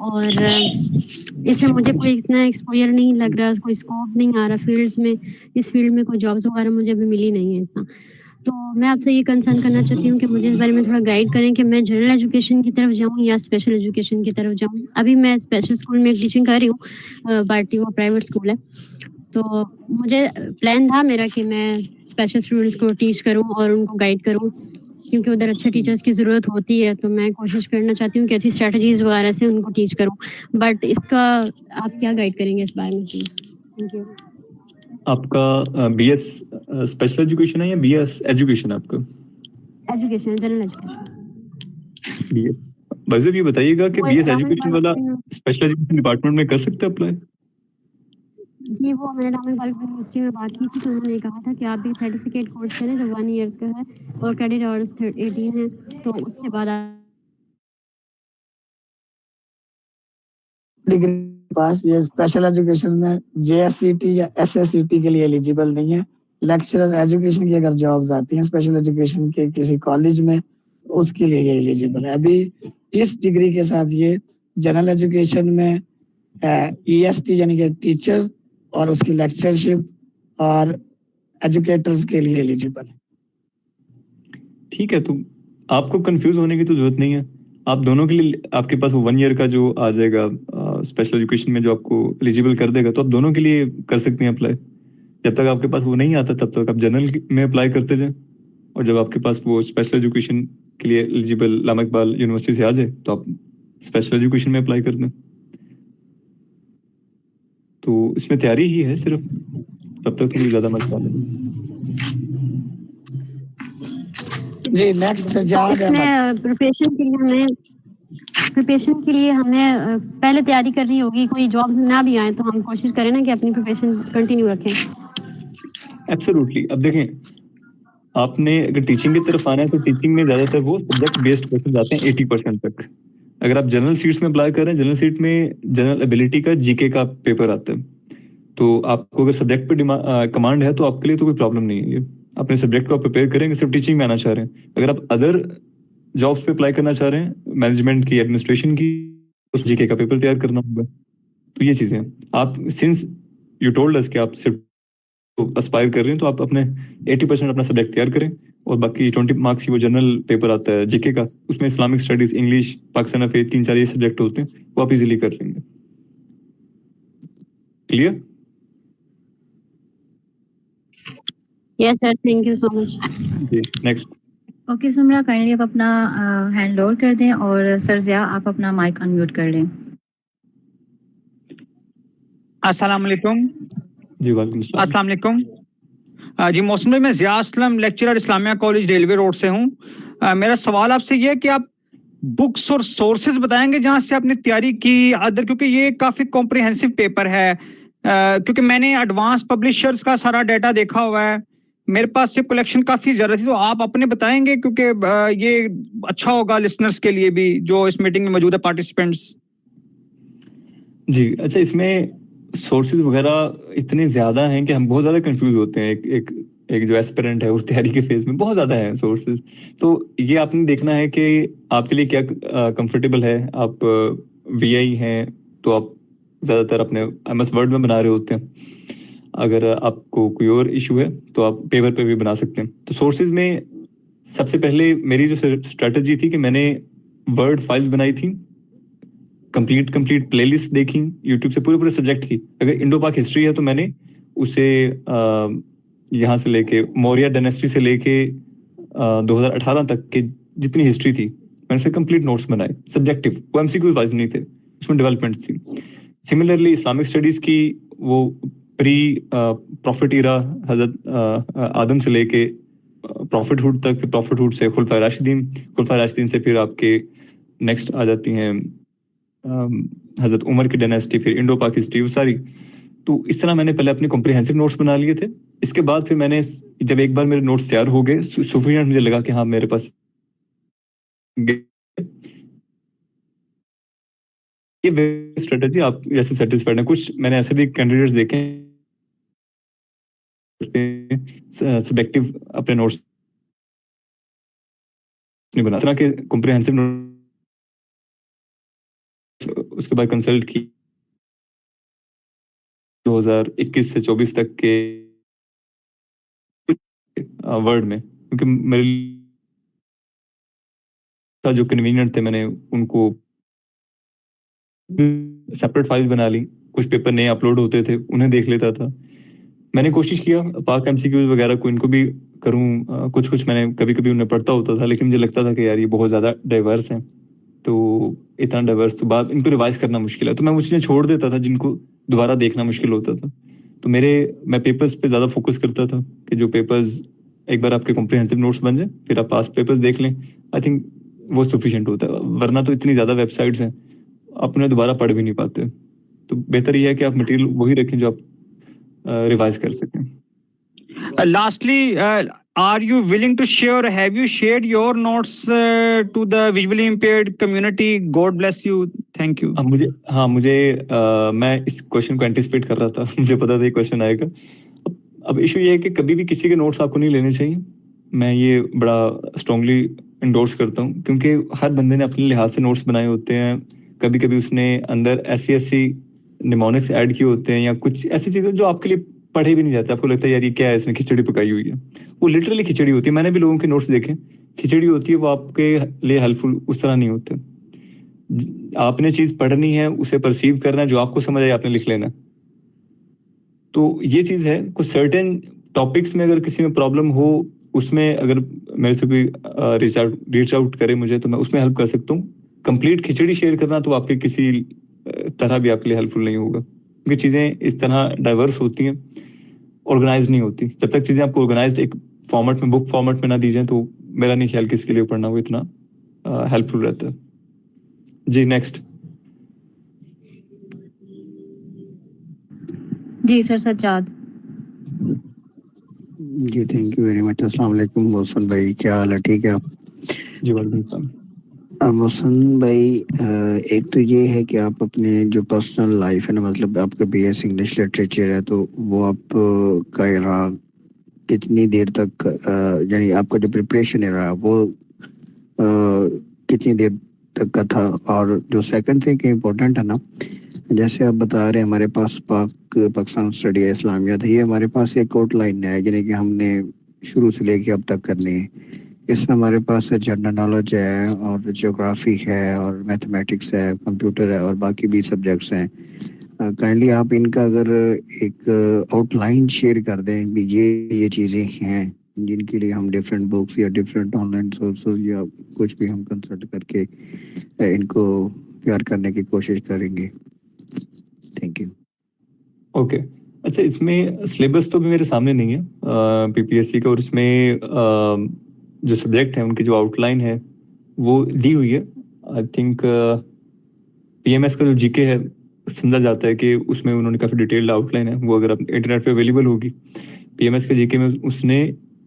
और इसमें मुझे कोई इतना एक्सपोजर नहीं लग रहा, कोई स्कोप नहीं आ रहा फील्ड्स में। इस फील्ड में कोई जॉब्स वगैरह मुझे अभी मिली नहीं है इतना। तो मैं आपसे ये कंसर्न करना चाहती हूँ कि मुझे इस बारे में थोड़ा गाइड करें कि मैं जनरल एजुकेशन की तरफ जाऊँ या स्पेशल एजुकेशन की तरफ जाऊँ। अभी मैं स्पेशल स्कूल में टीचिंग कर रही हूँ, बाटी वो प्राइवेट स्कूल है। तो मुझे प्लान था मेरा कि मैं स्पेशल स्टूडेंट्स को टीच करूँ और उनको गाइड करूँ, क्योंकि उधर अच्छे टीचर्स की ज़रूरत होती है। तो मैं कोशिश करना चाहती हूँ कि अच्छी स्ट्रेटजीज वगैरह से उनको टीच करूँ। बट इसका आप क्या गाइड करेंगे इस बारे में प्लीज? Thank you. आपका बीएस स्पेशल एजुकेशन है या बीएस एजुकेशन आपका? Education, general education. बीएस। वैसे ये बताइएगा कि बीएस एजुकेशन वाला स्पेशल एजुकेशन डिपार्टमेंट में कर सकते हैं अप्लाई? जी, वो मैंने इस्लामिक बालिक यूनिवर्सिटी में बात की थी, तो उन्होंने कहा था कि आप एक सर्टिफिकेट कोर्स करें जो 1 ईयर्स का है और क्रेडिट आवर्स 18 है, तो उसके बाद आप डिग्री के पास ये स्पेशल एजुकेशन में जेएससीटी या एसएससीटी के लिए एलिजिबल नहीं है। लेक्चरर एजुकेशन की अगर जॉब्स आती हैं स्पेशल एजुकेशन के किसी कॉलेज में, उसके लिए ये एलिजिबल है। अभी इस डिग्री के साथ ये जनरल एजुकेशन में ईएसटी यानी कि टीचर और उसकी लेक्चरशिप और एजुकेटर्स के लिए एलिजिबल है। ठीक है, तो आपको कंफ्यूज होने की तो जरूरत नहीं है। आप दोनों के लिए आपके पास वो 1 ईयर का जो आ जाएगा स्पेशल एजुकेशन में जो आपको एलिजिबल कर देगा, तो आप दोनों के लिए कर सकते हैं अप्लाई। जब तक आपके पास वो नहीं आता तब तक आप जनरल में अप्लाई करते जाएं, और जब आपके पास वो स्पेशल एजुकेशन के लिए एलिजिबल इस्लामिक इकबाल यूनिवर्सिटी से आ जाए तो आप स्पेशल एजुकेशन में अप्लाई कर दें। तो इसमें तैयारी ही है सिर्फ, तब तक तो कोई ज्यादा मसला नहीं। जी नेक्स्ट जावेद अहमद। इसमें प्रिपरेशन के लिए हमें पहले तैयारी करनी होगी, कोई जॉब्स ना भी आए तो हम कोशिश करें ना कि अपनी प्रिपरेशन कंटिन्यू रखें। एब्सोल्युटली। अब देखें, आपने अगर टीचिंग की तरफ आना है तो टीचिंग में ज्यादातर वो सब्जेक्ट बेस्ड क्वेश्चन आते हैं 80% तक। अगर आप जनरल सीट्स में अप्लाई कर रहे हैं, जनरल सीट में जनरल एबिलिटी का जीके का पेपर आता है, तो आपको अगर सब्जेक्ट पे कमांड है तो आपके लिए तो कोई प्रॉब्लम नहीं है। ये अपने सब्जेक्ट को आप प्रिपेयर करेंगे, सिर्फ टीचिंग में आना चाह रहे हैं। अगर आप अदर जॉब्स पे अप्लाई करना चाह रहे हैं, मैनेजमेंट की, एडमिनिस्ट्रेशन की, उस जीके का पेपर तैयार करना होगा। तो ये चीजें हैं। आप सिंस यू टोल्ड अस कि आप सिर्फ एस्पायर कर रहे हैं, तो आप अपने 80% अपना सब्जेक्ट तैयार करें, और बाकी 20 मार्क्स की वो जनरल पेपर आता है जीके का, उसमें Islamic studies, English, Pakistan affair, 3-4 ये सब्जेक्ट होते हैं, वो आप इजीली कर लेंगे। Clear? Yes sir, thank you so much. जी नेक्स्ट। ओके सुमरा, काइंडली आप अपना हैंड लोड कर दें और सर ज़िया आप अपना माइक अनम्यूट कर लें। अस्सलाम वालेकुम। जी वालेकुम सलाम। अस्सलाम वालेकुम। जी मौसम भाई, मैं Zia Aslam, lecturer Islamia college railway road से हूँ। मेरा सवाल आपसे ये है कि आप बुक्स और सोर्सेज बताएंगे जहाँ से आपने तैयारी की अदर, क्योंकि ये काफ़ी कॉम्प्रिहेंसिव पेपर है। क्योंकि मैंने एडवांस पब्लिशर्स का सारा डाटा देखा हुआ है, मेरे पास ये कलेक्शन काफ़ी ज़्यादा थी, तो आप अपने बताएंगे क्योंकि ये अच्छा होगा लिसनर्स के लिए भी जो इस मीटिंग में मौजूद है पार्टिसिपेंट्स। जी अच्छा, इसमें सोर्सेज वगैरह इतने ज्यादा हैं कि हम बहुत ज्यादा कंफ्यूज होते हैं। एक जो एस्पिरेंट है उस तैयारी के फेज में बहुत ज्यादा है सोर्सेज। तो ये आपने देखना है कि आपके लिए क्या कंफर्टेबल है। आप वीआई हैं तो आप ज्यादातर अपने एमएस वर्ड में बना रहे होते हैं। अगर आपको कोई और इशू है तो आप पेपर पे भी बना सकते हैं। तो सोर्सेज में सबसे पहले मेरी जो स्ट्रेटजी थी कि मैंने वर्ड फाइल्स बनाई थी, कंप्लीट प्लेलिस्ट देखी यूट्यूब से पूरे सब्जेक्ट की। अगर इंडो पाक हिस्ट्री है तो मैंने उसे यहाँ से लेके मौर्य डायनेस्टी से लेके 2018 तक के जितनी हिस्ट्री थी मैंने उसे कंप्लीट नोट्स बनाए, सब्जेक्टिव, वो एमसीक्यू वाइज नहीं थे, उसमें डेवलपमेंट थी। सिमिलरली इस्लामिक स्टडीज की वो प्री प्रॉफिट इरा, हजरत आदम से लेके प्रॉफिटहुड तक, प्रॉफिटहुड से खुलफाए राशिदीन से फिर आपके नेक्स्ट आ जाती हैं हजरत उमर की डायनेस्टी, फिर इंडो पाक हिस्ट्री, वो सारी। तो इस तरह मैंने पहले अपने कॉम्प्रिहेंसिव नोट्स बना लिए थे। इसके बाद फिर मैंने जब एक बार मेरे नोट्स तैयार हो गए, सफिशिएंट मुझे लगा कि हाँ मेरे पास ये स्ट्रेटजी आप जैसे सेटिस्फाइड है। कुछ मैंने ऐसे भी कैंडिडेट्स देखे सब्जेक्टिव अपने नोट्स नहीं बना, तरह के कॉम्प्रिहेंसिव नोट्स। उसके बाद कंसल्ट की 2021 से 24 तक के वर्ड में, क्योंकि मेरे जो कन्वीनियंट थे मैंने उनको सेपरेट फाइल्स बना ली। कुछ पेपर नए अपलोड होते थे उन्हें देख लेता था। मैंने कोशिश किया पाक एमसीक्यूज वगैरह को इनको भी करूं, कुछ मैंने कभी उन्हें पढ़ता होता था, लेकिन मुझे लगता था कि यार ये बहुत ज़्यादा डाइवर्स हैं, तो इतना डाइवर्स तो बाद इनको रिवाइज करना मुश्किल है, तो मैं मुझे छोड़ देता था जिनको दोबारा देखना मुश्किल होता था। तो मैं पेपर्स पे ज़्यादा फोकस करता था कि जो पेपर्स एक बार आपके कॉम्प्रिहेंसिव नोट्स बन जाए फिर आप पास्ट पेपर्स देख लें, आई थिंक वो सफिशिएंट होता है। वरना तो इतनी ज़्यादा वेबसाइट्स हैं, आप उन्हें दोबारा पढ़ भी नहीं पाते। तो बेहतर ये है कि आप मटेरियल वही रखें जो आप रिवाइज कर सकें। Lastly, are you willing to share or have you shared your notes to the visually impaired community? God bless you. Thank you. मैं इस क्वेश्चन को एंटिसिपेट कर रहा था। मुझे पता था ये क्वेश्चन आएगा। अब इशू ये है कि कभी भी किसी के नोट्स आपको नहीं लेने चाहिए। मैं ये बड़ा स्ट्रांगली इंडोर्स करता हूँ, क्योंकि हर बंदे ने अपने लिहाज से नोट्स बनाए होते हैं। कभी कभी उसने अंदर ऐसी निमोनिक्स ऐड किए होते हैं या कुछ ऐसी चीज़ें जो आपके लिए पढ़े भी नहीं जाते। आपको लगता है यार ये क्या है, इसने खिचड़ी पकाई हुई है। वो लिटरली खिचड़ी होती है। मैंने भी लोगों के नोट्स देखे, खिचड़ी होती है, वो आपके लिए हेल्पफुल उस तरह नहीं होते। आपने चीज़ पढ़नी है, उसे परसीव करना है, जो आपको समझ आए आपने लिख लेना। तो ये चीज़ है। कुछ सर्टेन टॉपिक्स में अगर किसी में प्रॉब्लम हो, उसमें अगर मेरे से कोई रीच आउट करे मुझे, तो मैं उसमें हेल्प कर सकता हूँ। कंप्लीट खिचड़ी शेयर करना तो आपके किसी तरह भी आपके लिए हेल्पफुल नहीं होगा, क्योंकि चीज़ें इस तरह डाइवर्स होती हैं, ऑर्गेनाइज नहीं होती। जब तक चीज़ें आपको ऑर्गेनाइज्ड एक फॉर्मेट में, बुक फॉर्मेट में ना दी जाए, तो मेरा नहीं ख्याल किसके लिए पढ़ना वो इतना हेल्पफुल रहता है। जी नेक्स्ट। जी सर, सज्जाद। जी थैंक यू वेरी मच। अस्सलाम वालेकुम मोहसन भाई, क्या हाल है? ठीक है आप? जी वालेकुम सलाम। मोहसन भाई, एक तो ये है कि आप अपने जो पर्सनल लाइफ है ना, मतलब आपका बीएस इंग्लिश लिटरेचर है, तो वो आप का रहा कितनी देर तक, यानी आपका जो प्रिपरेशन है रहा वो कितनी देर तक का था? और जो सेकंड थिंग इम्पोर्टेंट है ना, जैसे आप बता रहे हैं हमारे पास पाकिस्तान स्टडी इस्लामिया था, ये हमारे पास एक आउटलाइन है यानी कि हमने शुरू से लेके अब तक करनी है। इसमें हमारे पास जनरल नॉलेज है और ज्योग्राफी है और मैथमेटिक्स है, कंप्यूटर है और बाकी भी सब्जेक्ट्स हैं। काइंडली आप इनका अगर एक आउटलाइन शेयर कर दें भी ये चीज़ें हैं जिनके लिए हम डिफरेंट बुक्स या डिफरेंट ऑनलाइन सोर्सेज या कुछ भी हम कंसल्ट करके इनको तैयार करने की कोशिश करेंगे। Thank you. ओके अच्छा, इसमें सिलेबस तो भी मेरे सामने नहीं है पीपीएससी का, और इसमें जो सब्जेक्ट है उनकी जो आउटलाइन है वो दी हुई है। आई थिंक पीएमएस का जो जीके है, समझा जाता है कि उसमें उन्होंने काफ़ी डिटेल्ड आउटलाइन है, वो अगर इंटरनेट पे अवेलेबल होगी। पीएमएस के जीके में उसने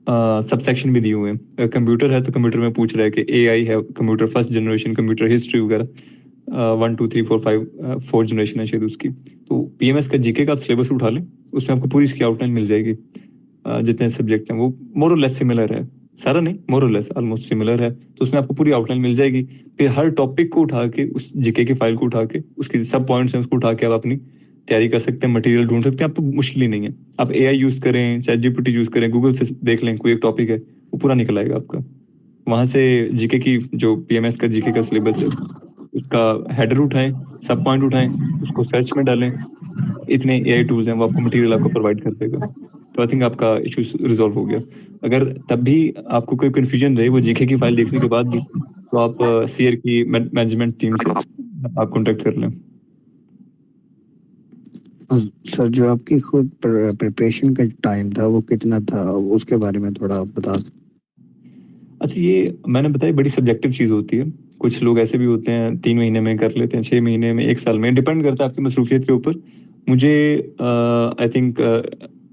सब सेक्शन भी दिए हुए हैं। कंप्यूटर है तो कंप्यूटर में पूछ रहा है कि एआई है, computer first generation, computer history वगैरह 1 2 3 4 5 4 जनरेशन है शायद उसकी। तो पीएमएस का जीके का आप सिलेबस उठा लें, उसमें आपको पूरी इसकी आउटलाइन मिल जाएगी। जितने सब्जेक्ट हैं वो मोर और लेस सिमिलर है, सारा नहीं, मोर और लेस ऑलमोस्ट सिमिलर है। तो उसमें आपको पूरी आउटलाइन मिल जाएगी। फिर हर टॉपिक को उठा के, उस जीके की फाइल को उठा के, उसके सब पॉइंट्स हैं उसको उठा के आप अपनी तैयारी कर सकते हैं, मटेरियल ढूंढ सकते हैं। आप तो मुश्किल ही नहीं है। आप एआई यूज़ करें, ChatGPT यूज़ करें, गूगल से देख लें, कोई एक टॉपिक है वो पूरा निकल आएगा आपका। वहाँ से जीके की जो पीएमएस का जीके का सिलेबस है उसका हेडर उठाएं, सब पॉइंट उठाएं, उसको सर्च में डालें। इतने एआई टूल्स हैं, वो आपको मटेरियल आपको प्रोवाइड कर देगा। तो आई थिंक आपका इशू रिजॉल्व हो गया। अगर तब भी आपको कोई कन्फ्यूजन रहे वो जीके की फाइल देखने के बाद भी, तो आप सीआर की मैनेजमेंट टीम से आप कॉन्टेक्ट कर लें। सर, जो आपकी खुद प्रिपरेशन का टाइम था वो कितना था, उसके बारे में थोड़ा आप बता। अच्छा, ये मैंने बताया बड़ी सब्जेक्टिव चीज़ होती है। कुछ लोग ऐसे भी होते हैं 3 महीने में कर लेते हैं, 6 महीने में, 1 साल में, डिपेंड करता है आपकी मसरूफियत के ऊपर। मुझे आई थिंक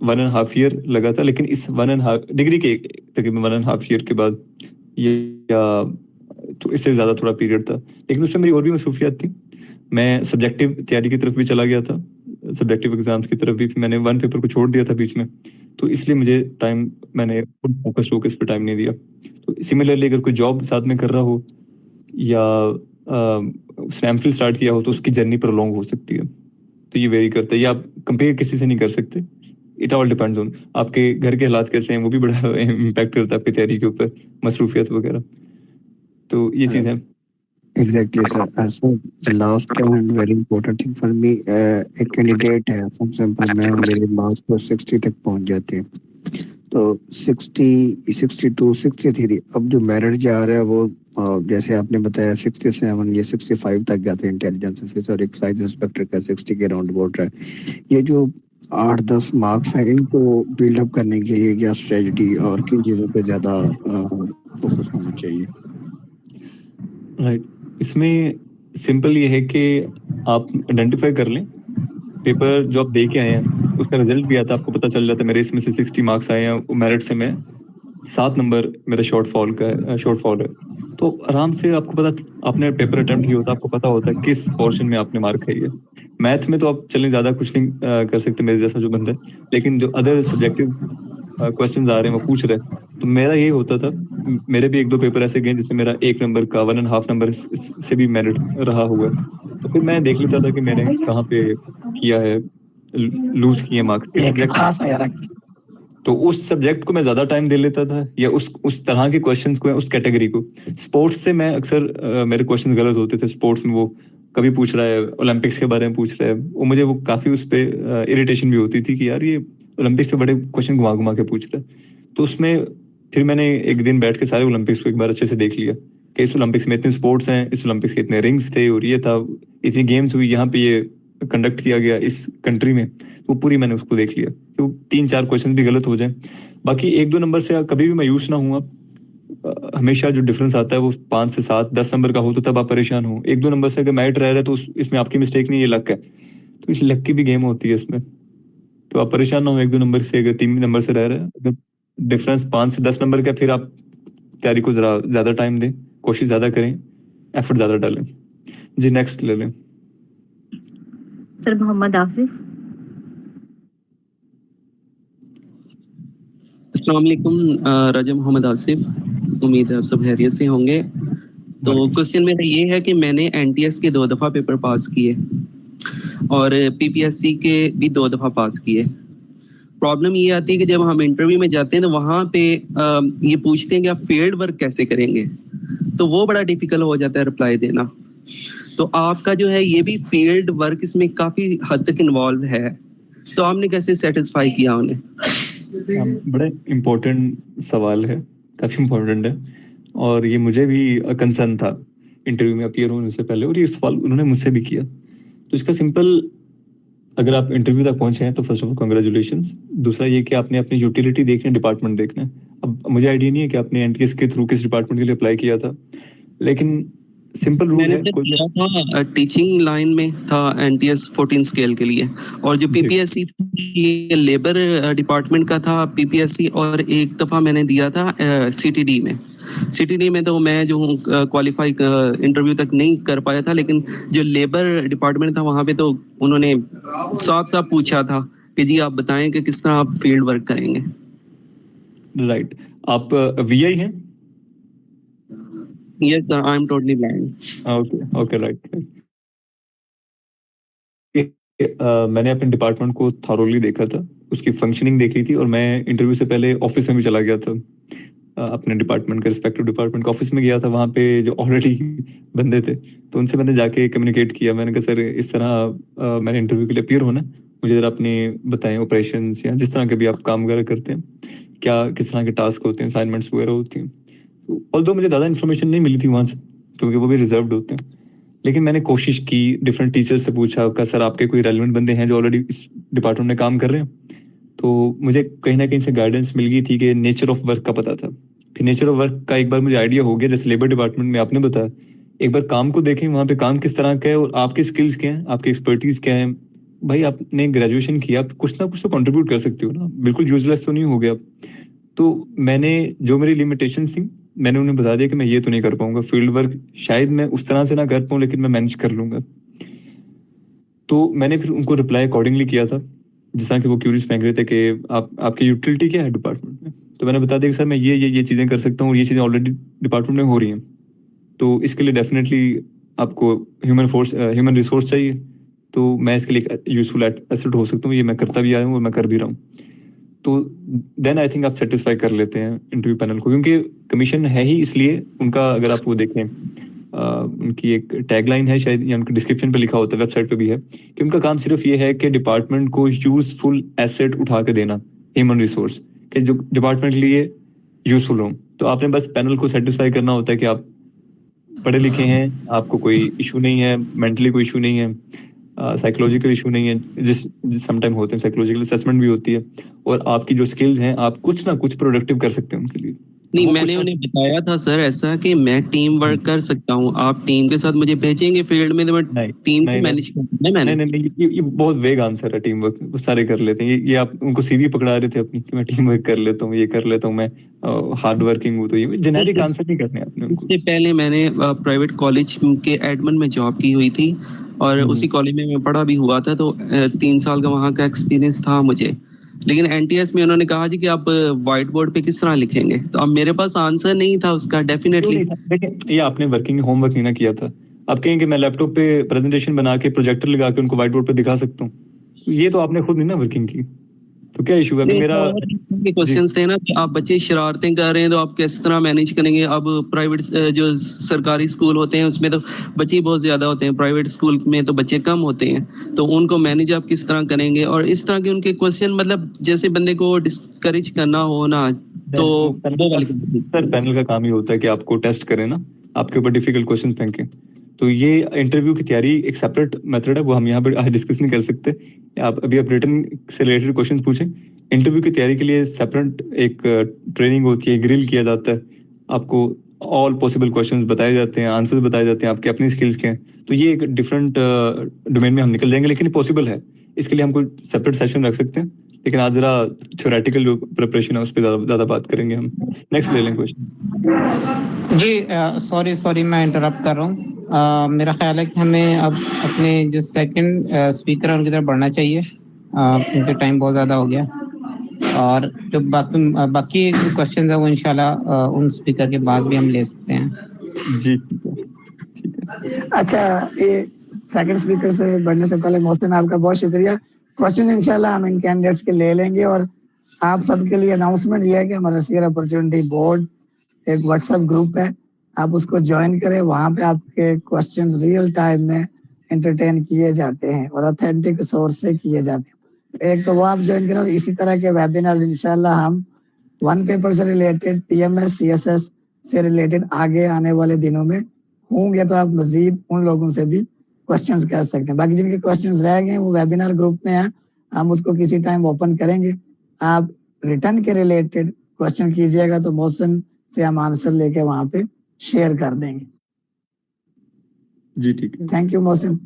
1.5 ईयर लगा था, लेकिन इस 1.5 डिग्री के तकरीबन 1.5 ईयर के बाद ये या तो इससे ज़्यादा थोड़ा पीरियड था, लेकिन उसमें मेरी और भी मसरूफियात थी। मैं सब्जेक्टिव तैयारी की तरफ भी चला गया था, सब्जेक्टिव एग्जाम्स की तरफ भी। मैंने 1 पेपर को छोड़ दिया था बीच में, तो इसलिए मुझे टाइम, मैंने फोकस इस पर टाइम नहीं दिया। तो सिमिलरली अगर कोई जॉब साथ में कर रहा हो या उसने एमफिल स्टार्ट किया हो, तो उसकी जर्नी प्रोलॉन्ग हो सकती है। तो ये वेरी करता है, ये आप कंपेयर किसी से नहीं कर सकते। इट ऑल डिपेंड्स ऑन आपके घर के हालात कैसे हैं, वो भी बड़ा इम्पैक्ट करता है आपकी तैयारी के ऊपर, मसरूफियत वगैरह। तो ये चीज़ है। Exactly, sir. So the last and very important thing for me, एक कैंडिडेट है, फॉर एग्जांपल मैं मेरे मार्क्स को 60 तक पहुंच जाते हैं, तो 60, 62, 63, अब जो मेरिट जा रहा है वो जैसे आपने बताया 67 या 65 तक जाते हैं इंटेलिजेंस ऑफिसर, और एक साइज इंस्पेक्टर का 60 के राउंड अबाउट है। ये जो 8-10 मार्क्स हैं, इनको बिल्डअप करने के लिए क्या स्ट्रेटजी और किन चीज़ों पे ज़्यादा फोकस होना चाहिए? राइट, इसमें सिंपल ये है कि आप आइडेंटिफाई कर लें पेपर जो आप दे के आए हैं, उस का रिजल्ट भी आता, आपको पता चल जाता है मेरे इसमें से 60 मार्क्स आए हैं, मेरिट से मैं 7 नंबर मेरा शॉर्टफॉल है। तो आराम से आपको पता, आपने पेपर अटेम्प्ट किया होता, आपको पता होता है किस पोर्शन में आपने मार्क खाई है। मैथ में तो आप चलें ज़्यादा कुछ नहीं कर सकते मेरे जैसा जो बंदा है, लेकिन जो अदर सब्जेक्टिव क्वेश्चन आ रहे हैं वो पूछ रहे हैं, तो मेरा यही होता था। मेरे भी 1-2 पेपर ऐसे गए जिसमें मेरा 1 नंबर का 1.5 नंबर से भी मेरिट रहा हुआ है। तो फिर मैं देख लेता था कि मैंने कहाँ पे किया है, लूज किए मार्क्स किस एक सब्जेक्ट खास नजारा। तो उस सब्जेक्ट को मैं ज्यादा टाइम दे लेता था, या उस तरह के क्वेश्चंस को, उस कैटेगरी को। स्पोर्ट्स से मैं अक्सर मेरे क्वेश्चंस गलत होते थे। स्पोर्ट्स में वो कभी पूछ रहा है ओलंपिक्स के बारे में पूछ रहा है, वो मुझे वो काफी उस पे इरिटेशन भी होती थी कि यार ये ओलंपिक्स से बड़े क्वेश्चन घुमा घुमा के पूछ रहा है। तो उसमें फिर मैंने एक दिन बैठ के सारे ओलंपिक्स को एक बार अच्छे से देख लिया कि इस ओलंपिक्स में इतने स्पोर्ट्स हैं, इस ओलंपिक्स के इतने रिंग्स थे, और ये था, इतनी गेम्स हुई, यहाँ पे ये कंडक्ट किया गया इस कंट्री में। वो पूरी मैंने उसको देख लिया कि 3-4 क्वेश्चन भी गलत हो जाए, बाकी 1-2 नंबर से कभी भी मायूस ना हुआ। हमेशा जो डिफरेंस आता है वो 5 से 7, 10 नंबर का हो तो तब आप परेशान हो। 1-2 नंबर से अगर मैरिट रह रहा है तो इसमें आपकी मिस्टेक नहीं, ये लक है। तो इस लक की भी गेम होती है इसमें, तो आप परेशान ना हो 1-2 नंबर से। अगर 3 नंबर से रह रहे हैं, अगर डिफरेंस 5 से 10 नंबर का, फिर आप तैयारी को जरा ज्यादा टाइम दें, कोशिश ज्यादा करें, एफर्ट ज्यादा डालें। जी नेक्स्ट ले लें सर मोहम्मद आसिफ। अस्सलाम वालेकुम, राजा मोहम्मद आसिफ। उम्मीद है आप सब खैरियत से होंगे। तो क्वेश्चन मेरा ये है कि मैंने एनटीएस के 2 दफ़ा पेपर पास किए और पीपीएससी के भी 2 दफ़ा पास किए। प्रॉब्लम ये आती है कि जब हम इंटरव्यू में जाते हैं तो वहाँ पे ये पूछते हैं कि आप फील्ड वर्क कैसे करेंगे, तो वो बड़ा डिफिकल्ट हो जाता है रिप्लाई देना। तो आपका जो है ये भी फील्ड वर्क इसमें काफ़ी हद तक इन्वॉल्व है, तो आपने कैसे सेटिस्फाई किया उन्हें? बड़ा इम्पोर्टेंट सवाल है, काफ़ी इम्पोर्टेंट है, और ये मुझे भी कंसर्न था इंटरव्यू में अपीयर होने से पहले, और ये सवाल उन्होंने मुझसे भी किया। तो इसका सिंपल, अगर आप इंटरव्यू तक पहुंचे हैं तो फर्स्ट ऑफ ऑल कॉन्ग्रेचुलेशंस। दूसरा ये कि आपने अपनी यूटिलिटी देखनी है, डिपार्टमेंट देखना है। अब मुझे आइडिया नहीं है कि आपने एनटीएस के थ्रू किस डिपार्टमेंट के लिए अप्लाई किया था, लेकिन सिंपल रूल है। था टीचिंग लाइन में था एनटीएस 14 स्केल के लिए, और जो पीपीएससी लेबर डिपार्टमेंट का था पीपीएससी, और एक दफ़ा मैंने दिया था सीटीडी में। सीटीडी में तो मैं जो हूँ क्वालिफाई इंटरव्यू तक नहीं कर पाया था, लेकिन जो लेबर डिपार्टमेंट था वहाँ पे तो उन्होंने साफ साफ पूछा था कि जी आप बताएं कि किस तरह आप फील्ड वर्क करेंगे। राइट, आप वीआई हैं? Yes, sir, I'm totally blind. Okay, right. मैंने अपने डिपार्टमेंट को थॉरोली देखा था, उसकी फंक्शनिंग देखी थी, और मैं इंटरव्यू से पहले ऑफिस में भी चला गया था। अपने डिपार्टमेंट के रिस्पेक्टिव डिपार्टमेंट के ऑफिस में गया था। वहाँ पे जो ऑलरेडी बंदे थे तो उनसे मैंने जाके कम्युनिकेट किया। मैंने कहा सर इस तरह मैंने इंटरव्यू के लिए अपीयर होना, मुझे ज़रा अपने बताएं ऑपरेशंस या जिस तरह के भी आप काम वगैरह करते हैं, क्या किस तरह के टास्क होते हैं, असाइनमेंट्स वगैरह होती हैं। ऑल्दो मुझे ज़्यादा इन्फॉर्मेशन नहीं मिली थी वहाँ से, क्योंकि वो भी रिजर्व्ड होते हैं, लेकिन मैंने कोशिश की, डिफरेंट टीचर्स से पूछा कि सर आपके कोई रेलिवेंट बंदे हैं जो ऑलरेडी इस डिपार्टमेंट में काम कर रहे हैं। तो मुझे कहीं ना कहीं से गाइडेंस मिल गई थी कि नेचर ऑफ वर्क का पता था। फिर नेचर ऑफ वर्क का एक बार मुझे आइडिया हो गया, जैसे लेबर डिपार्टमेंट में आपने बताया, एक बार काम को देखें, वहाँ पे काम किस तरह का है और आपकी स्किल्स क्या हैं, आपकी एक्सपर्टीज क्या है। भाई आपने ग्रेजुएशन किया, आप कुछ ना कुछ तो कंट्रीब्यूट कर सकते हो ना, बिल्कुल यूजलेस तो नहीं हो गया। तो मैंने जो मेरी लिमिटेशंस थी मैंने उन्हें बता दिया कि मैं ये तो नहीं कर पाऊंगा, फील्ड वर्क शायद मैं उस तरह से ना कर पाऊँ, लेकिन मैं मैनेज कर लूंगा। तो मैंने फिर उनको रिप्लाई अकॉर्डिंगली किया था, जिस तरह कि वो क्यूरियस मांग रहे थे कि आपकी यूटिलिटी क्या है डिपार्टमेंट में। तो मैंने बता दिया कि सर मैं ये चीज़ें कर सकता हूँ और ये चीज़ें ऑलरेडी डिपार्टमेंट में हो रही हैं, तो इसके लिए डेफिनेटली आपको ह्यूमन रिसोर्स चाहिए, तो मैं इसके लिए यूजफुल एसेट हो सकता हूँ, ये मैं करता भी आया हूँ और मैं कर भी रहा हूँ। तो देन आई थिंक आप सेटिस्फाई कर लेते हैं इंटरव्यू पैनल को, क्योंकि कमीशन है ही इसलिए उनका, अगर आप वो देखें उनकी एक टैगलाइन है शायद, या उनके डिस्क्रिप्शन पे लिखा होता है, वेबसाइट पे भी है, कि उनका काम सिर्फ ये है कि डिपार्टमेंट को यूजफुल एसेट उठा के देना, ह्यूमन रिसोर्स कि जो डिपार्टमेंट के लिए यूजफुल हो। तो आपने बस पैनल को सेटिस्फाई करना होता है कि आप पढ़े लिखे हैं, आपको कोई इशू नहीं है, मेंटली कोई इशू नहीं है, साइकोलॉजिकल इशू नहीं है, जिस समटाइम होते हैं, साइकोलॉजिकल असेसमेंट भी होती है, और आपकी जो स्किल्स हैं आप कुछ ना कुछ प्रोडक्टिव कर सकते हैं उनके लिए। नहीं, वो मैंने क्वेश्चन उन्हें बताया था सर ऐसा कि मैं टीम वर्क कर सकता हूँ, आप टीम के साथ मुझे भेजेंगे फील्ड में, तो मैं नहीं टीम को नहीं नहीं मैनेज करना है मैंने। नहीं नहीं, ये बहुत वेग आंसर है। टीम वर्क वो सारे कर लेते हैं। ये आप उनको सीवी पकड़ा रहे थे अपनी कि मैं टीम वर्क कर लेता हूँ, ये कर लेता हूँ, मैं हार्ड वर्किंग हूँ, तो ये जेनेरिक आंसर नहीं करने आपने उनको। इससे पहले मैंने प्राइवेट कॉलेज के एडमिन में जॉब की हुई थी और उसी कॉलेज में मैं पढ़ा भी हुआ था, तो 3 साल का वहाँ का एक्सपीरियंस था मुझे। लेकिन एनटीएस में उन्होंने कहा जी कि आप व्हाइट बोर्ड पे किस तरह लिखेंगे, तो अब मेरे पास आंसर नहीं था उसका क्यों डेफिनेटली। नहीं था? देखिए, ये आपने वर्किंग होमवर्क नहीं ना किया था। आप कहेंगे मैं लैपटॉप पे प्रेजेंटेशन बना के प्रोजेक्टर लगा के उनको व्हाइट बोर्ड पे दिखा सकता हूँ। ये तो आपने खुद नहीं ना वर्किंग की, तो क्या इशू है? अभी मेरा जी क्वेश्चंस थे ना कि आप बच्चे शरारतें कर रहे हैं तो आप किस तरह मैनेज करेंगे। अब प्राइवेट जो सरकारी स्कूल होते हैं उसमें तो बच्चे बहुत ज्यादा होते हैं, प्राइवेट स्कूल में तो बच्चे कम होते हैं, तो उनको मैनेज आप किस तरह करेंगे। और इस तरह के उनके क्वेश्चन, मतलब जैसे बंदे को डिस्करेज करना हो ना, तो वो वाले सर पैनल का काम ही होता है कि आपको टेस्ट करें ना, आपके ऊपर डिफिकल्ट क्वेश्चंस फेंकें। तो ये इंटरव्यू की तैयारी एक सेपरेट मेथड है, वो हम यहाँ पर डिस्कस नहीं कर सकते। आप रिटर्न से रिलेटेड क्वेश्चन पूछें। इंटरव्यू की तैयारी के लिए सेपरेट एक ट्रेनिंग होती है, ग्रिल किया जाता है, आपको ऑल पॉसिबल क्वेश्चंस बताए जाते हैं, आंसर्स बताए जाते हैं, आपके अपनी स्किल्स के हैं। तो ये एक डिफरेंट डोमेन में हम निकल जाएंगे, लेकिन पॉसिबल है। इसके लिए हम कोई सेपरेट सेशन रख सकते हैं, लेकिन आज जरा थ्योरेटिकल जो प्रिपरेशन है उस पर ज़्यादा बात करेंगे हम। नेक्स्ट ले लें क्वेश्चन। जी सॉरी मैं इंटरप्ट कर रहा हूँ। मेरा ख्याल है कि हमें अब अपने जो सेकंड स्पीकर है उनकी तरफ बढ़ना चाहिए, क्योंकि टाइम बहुत ज़्यादा हो गया। और जो बाकी क्वेश्चन है वो इंशाल्लाह उन स्पीकर के बाद भी हम ले सकते हैं। जी ठीक है। अच्छा, ये सेकंड स्पीकर से बढ़ने से पहले मोहसिन आपका बहुत शुक्रिया। क्वेश्चन इंशाल्लाह हम इन कैंडिडेट्स के ले लेंगे। और आप सबके लिए अनाउंसमेंट ये है कि हमारा शेयर अपॉर्चुनिटी बोर्ड एक व्हाट्सएप ग्रुप है, आप उसको ज्वाइन करें। वहाँ पे आपके क्वेश्चंस रियल टाइम में एंटरटेन किए जाते हैं और ऑथेंटिक सोर्स से किए जाते हैं। एक तो वो आप ज्वाइन करें, और इसी तरह के वेबिनार्स इंशाल्लाह हम वन पेपर से रिलेटेड, टीएमएस सीएसएस से रिलेटेड आगे आने वाले दिनों में होंगे, तो आप मजीद उन लोगों से भी क्वेश्चंस कर सकते हैं। बाकी जिनके क्वेश्चंस रह गए वो वेबिनार ग्रुप में है, हम उसको किसी टाइम ओपन करेंगे। आप रिटर्न के रिलेटेड क्वेश्चन कीजिएगा तो मोहसिन से हम आंसर लेके वहां पे शेयर कर देंगे। जी ठीक है। Thank you Mohsin.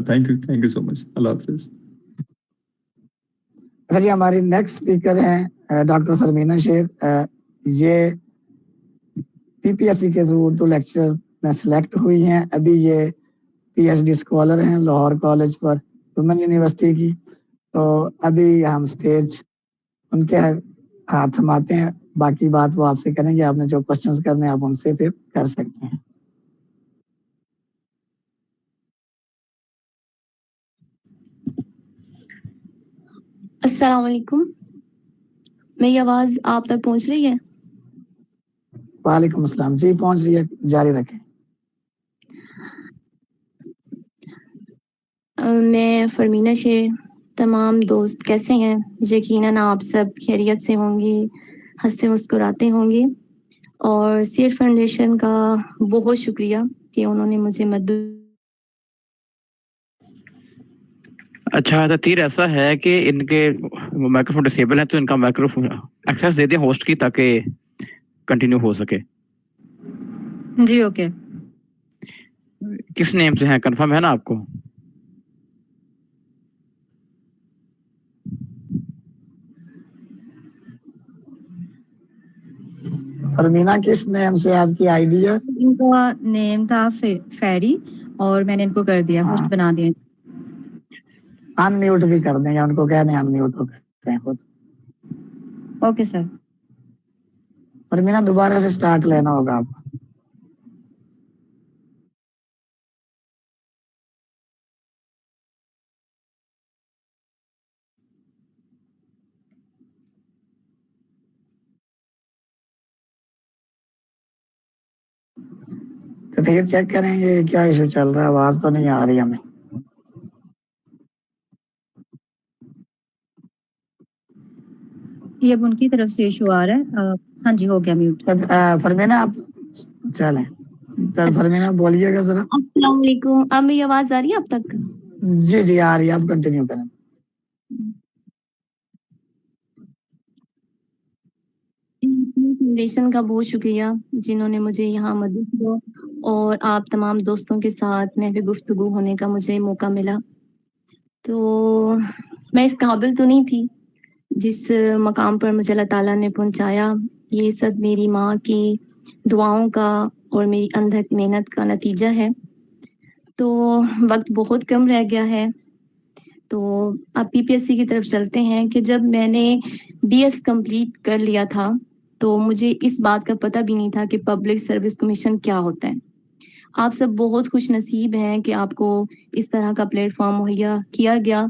Thank you so much. अल्लाह हाफिज। अच्छा जी, हमारी नेक्स्ट स्पीकर हैं डॉक्टर फरमीना शेर। ये पीपीएससी के थ्रू उर्दू लेक्चर में सिलेक्ट हुई हैं। अभी ये पीएचडी स्कॉलर हैं Lahore college for women university की। तो अभी हम स्टेज उनके हाथ थमाते हैं, बाकी बात वो आपसे करेंगे। आपने जो क्वेश्चंस करने आप उनसे फिर कर सकते हैं। अस्सलाम वालेकुम, मेरी आवाज आप तक पहुंच रही है? वालेकुम अस्सलाम जी, पहुंच रही है, जारी रखें। मैं फरमीना शेर। तमाम दोस्त कैसे हैं? यकीनन आप सब खैरियत से होंगे, हंसते मुस्कुराते होंगे। और शेर फाउंडेशन का बहुत शुक्रिया कि उन्होंने मुझे मदद। अच्छा, तो तीर ऐसा है कि इनके माइक्रोफोन डिसेबल है, तो इनका माइक्रोफोन एक्सेस दे दें होस्ट की, ताकि कंटिन्यू हो सके। जी ओके। किस नेम से हैं, कंफर्म है ना आपको? फरमीना, किस नेम से आपकी आईडी है? इनका नेम था फेरी और मैंने इनको कर दिया, होस्ट बना दिया। अनम्यूट भी कर देंगे, उनको कह दें अनम्यूट हो करें खुद। Okay sir. फरमीना, दोबारा से स्टार्ट लेना होगा आपको। तो फिर चेक करेंगे क्या इशू चल रहा है, आवाज तो नहीं आ रही हमें। ये अब उनकी तरफ से इशू आ रहा है। हाँ जी, हो गया म्यूट। फरमीना आप चलें, तो फरमीना बोलिएगा जरा। अस्सलाम वालेकुम, अब मेरी आवाज आ रही है आप तक? जी जी आ रही है, आप कंटिन्यू करें। फाउंडेशन का बहुत शुक्रिया जिन्होंने मुझे यहाँ मदद किया और आप तमाम दोस्तों के साथ महफ़िल गुफ्तगू होने का मुझे मौका मिला। तो मैं इस काबिल तो नहीं थी जिस मकाम पर मुझे अल्लाह ताला ने पहुँचाया। ये सब मेरी माँ की दुआओं का और मेरी अनथक मेहनत का नतीजा है। तो वक़्त बहुत कम रह गया है। तो अब पीपीएससी की तरफ चलते हैं कि जब मैंने बीएस कंप्लीट कर लिया था, तो मुझे इस बात का पता भी नहीं था कि पब्लिक सर्विस कमीशन क्या होता है। आप सब बहुत खुशनसीब हैं कि आपको इस तरह का प्लेटफ़ॉर्म मुहैया किया गया